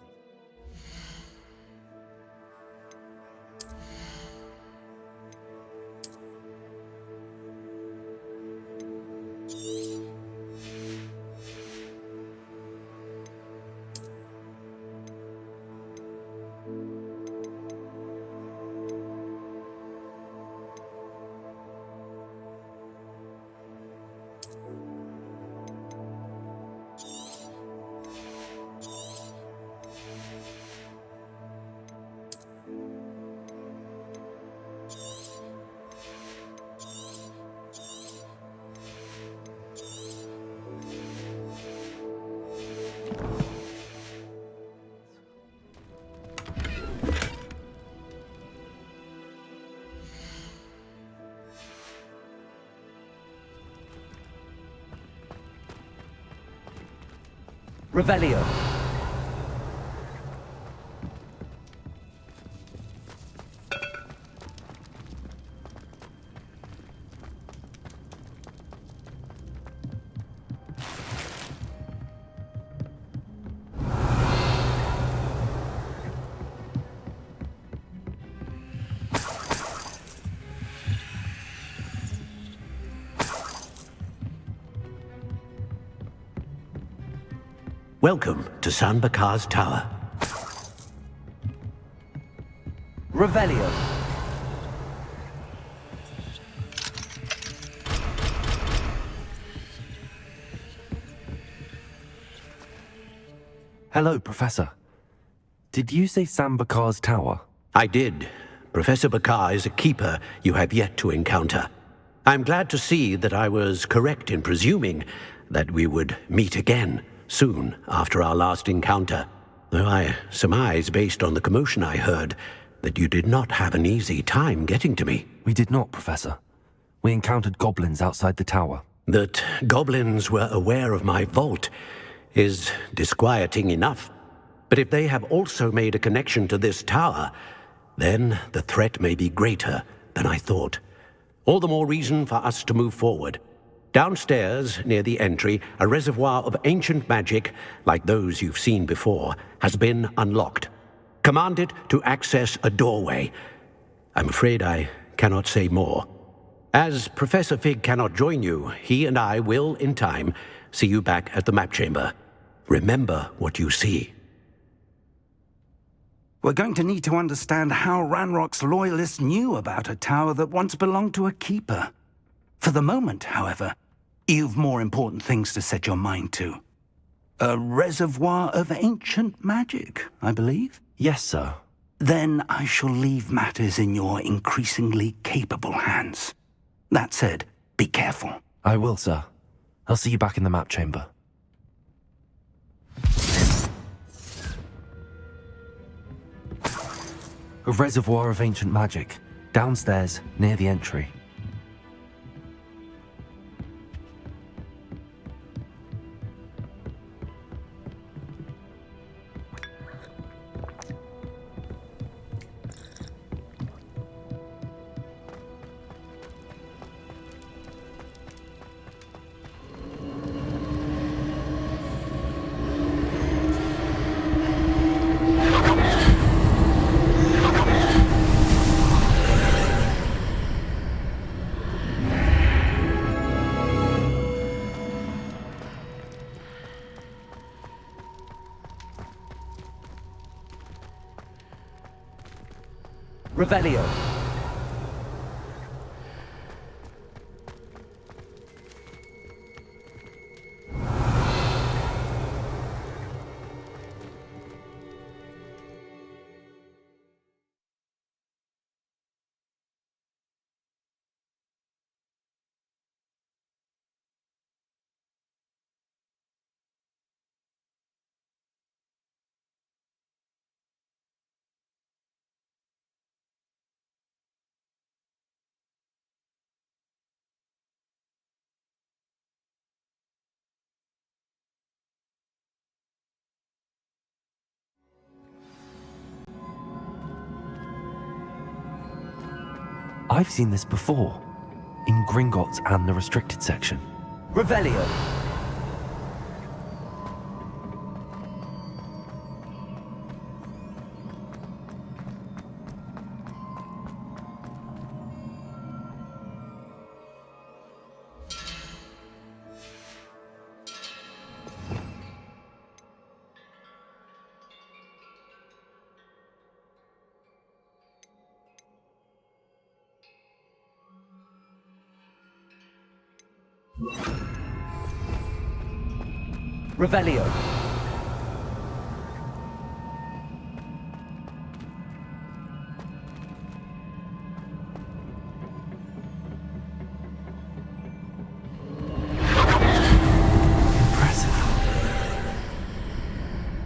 Revelio. Welcome to San Bakar's Tower. Revelio. Hello, Professor. Did you say San Bakar's Tower? I did. Professor Bakar is a keeper you have yet to encounter. I'm glad to see that I was correct in presuming that we would meet again soon after our last encounter, though I surmise, based on the commotion I heard, that you did not have an easy time getting to me. We did not, Professor. We encountered goblins outside the tower. That goblins were aware of my vault is disquieting enough. But if they have also made a connection to this tower, then the threat may be greater than I thought. All the more reason for us to move forward. Downstairs, near the entry, a reservoir of ancient magic, like those you've seen before, has been unlocked. Command it to access a doorway. I'm afraid I cannot say more. As Professor Fig cannot join you, he and I will, in time, see you back at the map chamber. Remember what you see. We're going to need to understand how Ranrock's loyalists knew about a tower that once belonged to a keeper. For the moment, however, you've more important things to set your mind to. A reservoir of ancient magic, I believe? Yes, sir. Then I shall leave matters in your increasingly capable hands. That said, be careful. I will, sir. I'll see you back in the map chamber. A reservoir of ancient magic, downstairs, near the entry. Revelio. I've seen this before, in Gringotts and the restricted section. Revelio. Revelio. Impressive.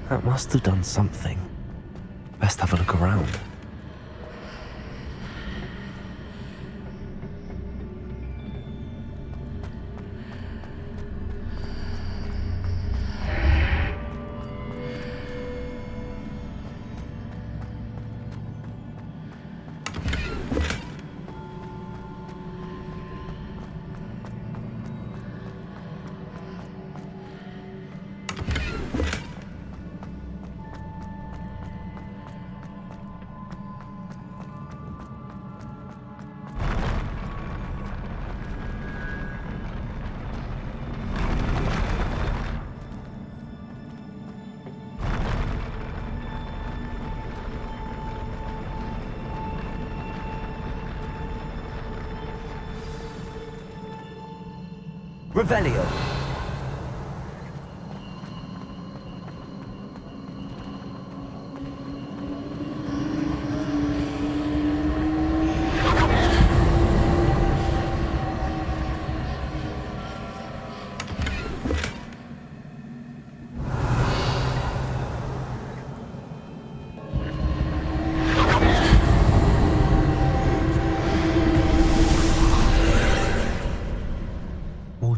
That must have done something. Best have a look around. Revelio.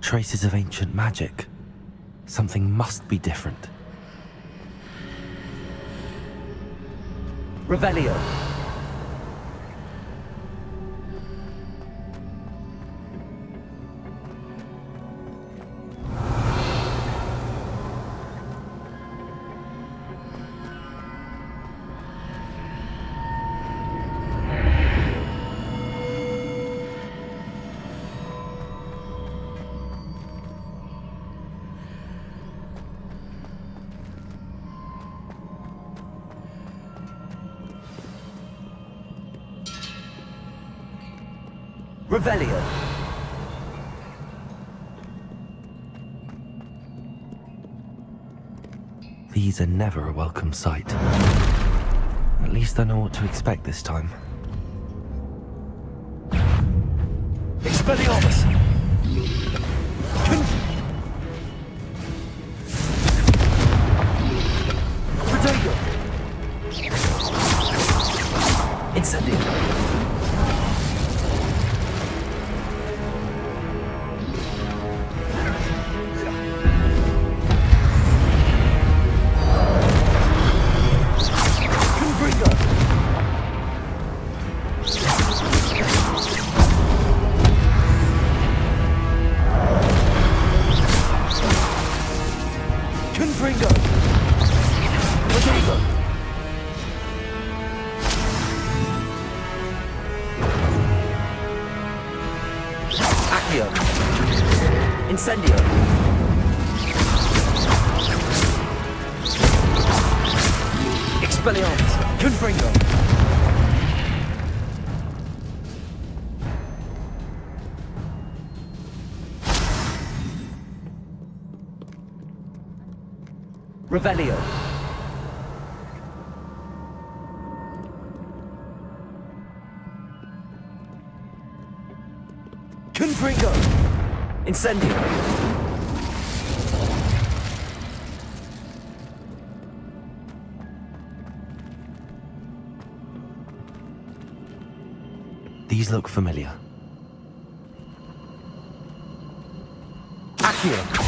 traces of ancient magic. Something must be different. Revelio. Revelio. These are never a welcome sight. At least I know what to expect this time. Expelliarmus. Protego. Incendio. Incendio. Expelliarmus. Confringo. Revelio. Confringo. Incendio. These look familiar. Accio.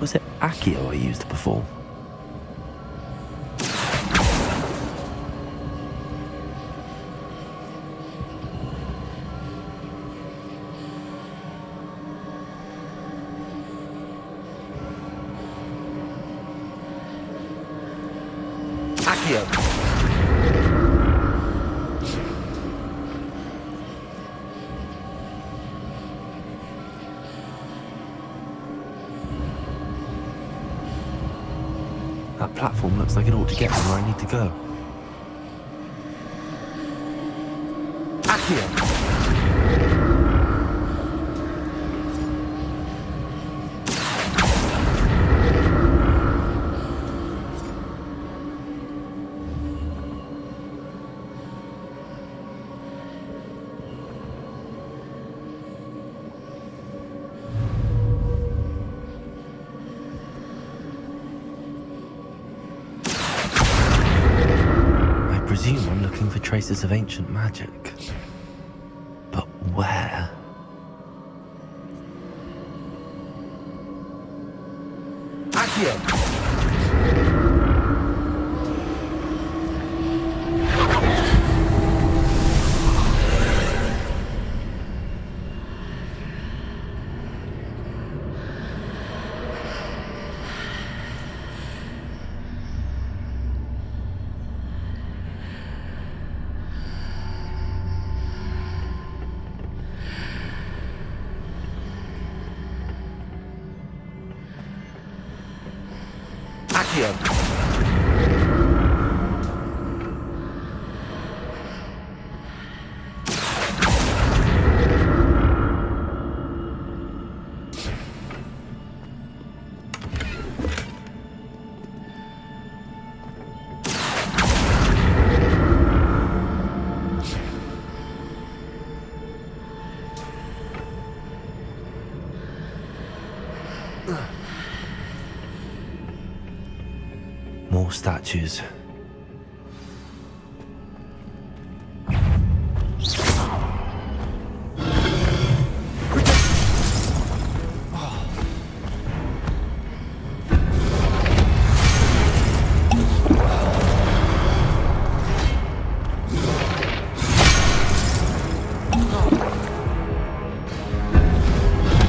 Was it Accio I used before? Accio. That platform looks like it ought to get me where I need to go. Accio. I presume I'm looking for traces of ancient magic. But where? Accio. Accio. More statues.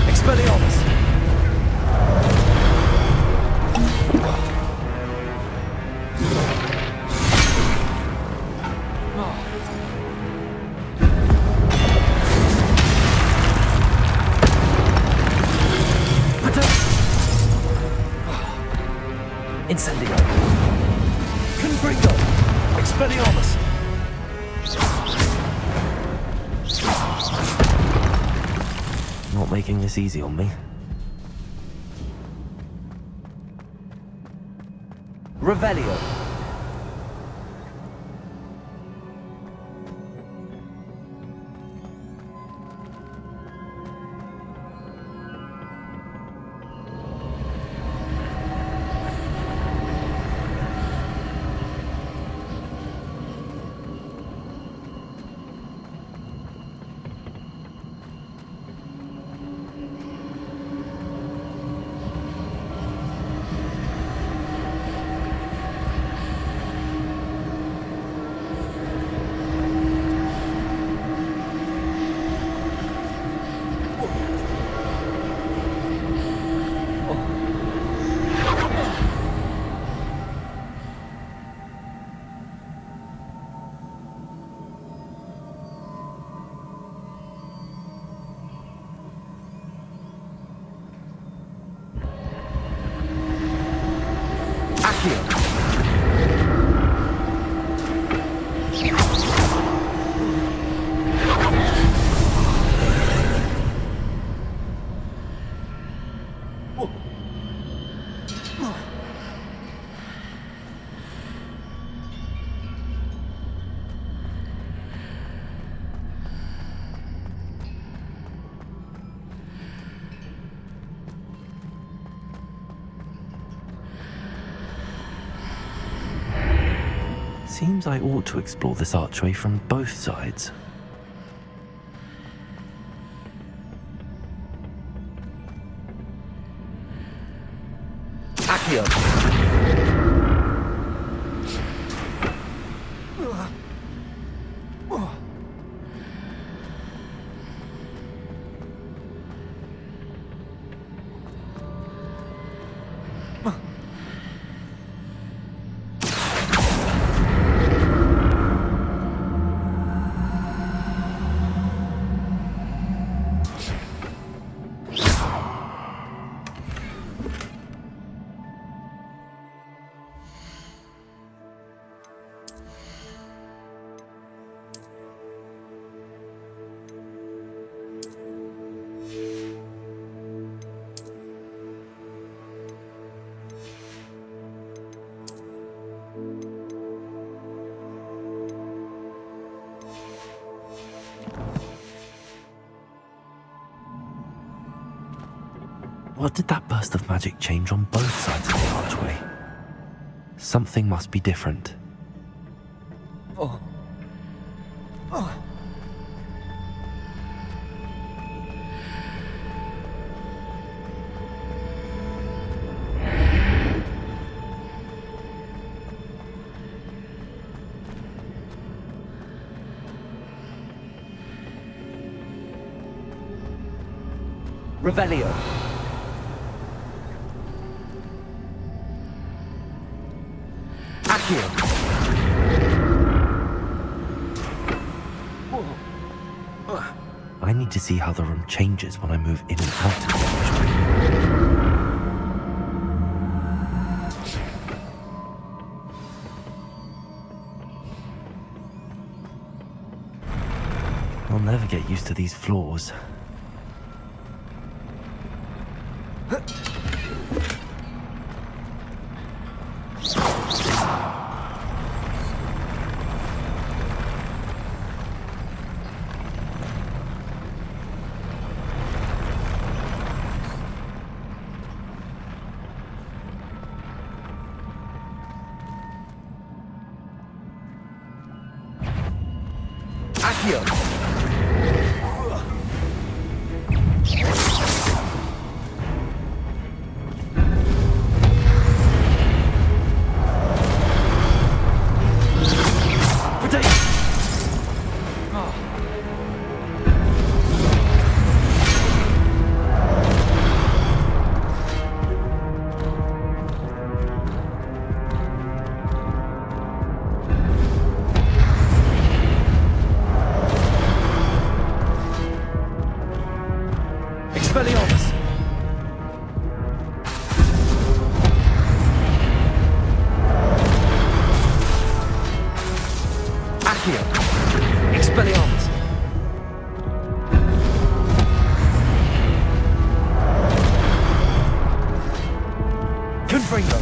Expelliarmus. Incendio. Confringo. Expelliarmus. Not making this easy on me. Revelio. Accio. Seems I ought to explore this archway from both sides. Accio. What did that burst of magic change on both sides of the archway? Something must be different. Oh. Oh. Revelio. Accio. I need to see how the room changes when I move in and out of the archway. never get used to these floors. Accio. Expelliarmus! Accio! Expelliarmus! Confringo!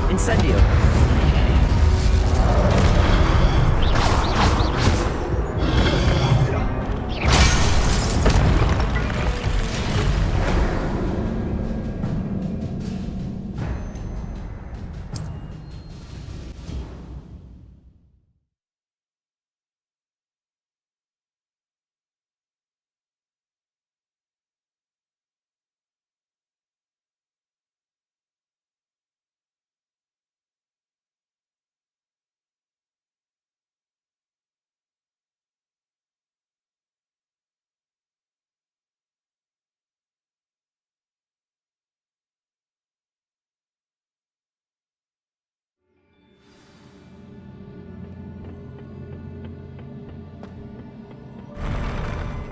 Incendio!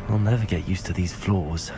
I'll never get used to these floors.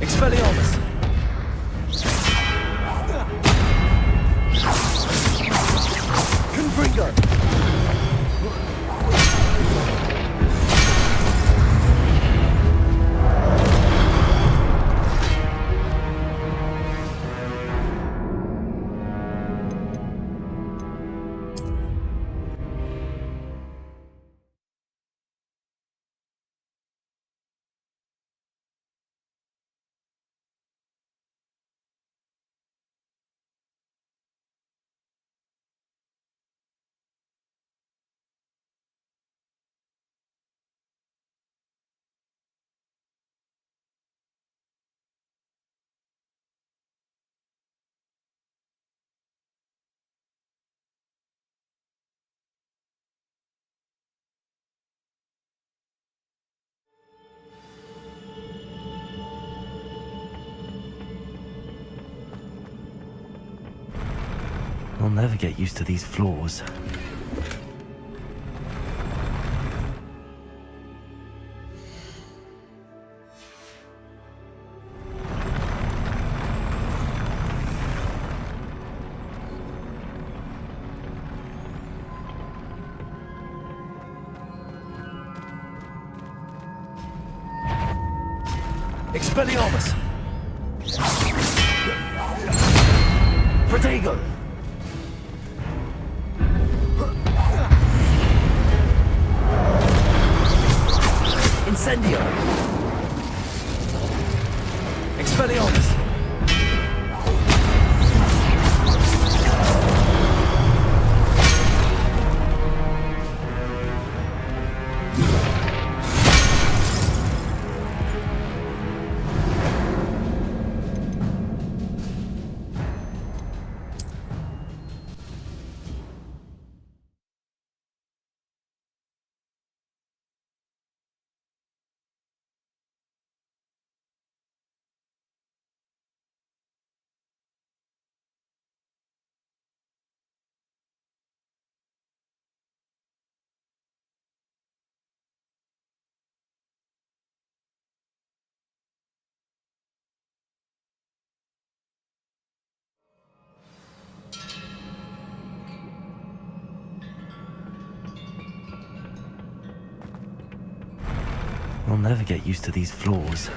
Expelliarmus! Confringo! I'll never get used to these floors. Expelliarmus! Protego! Incendio! Expelliarmus! I'll never get used to these floors.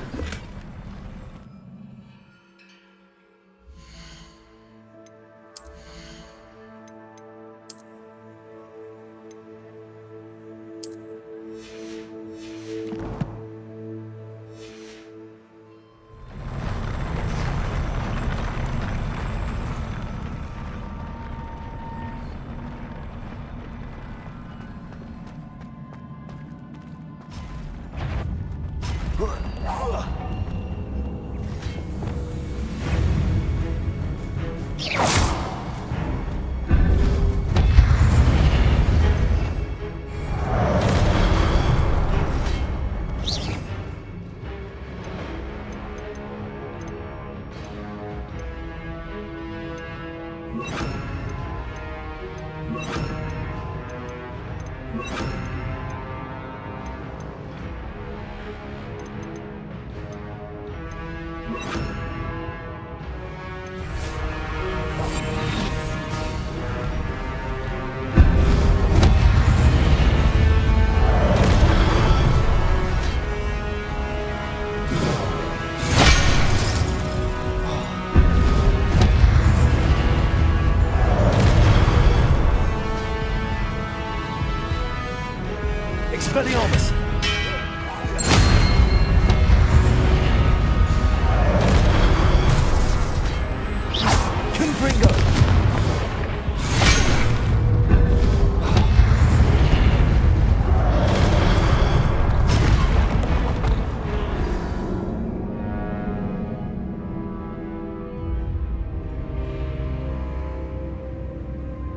Expelliarmus!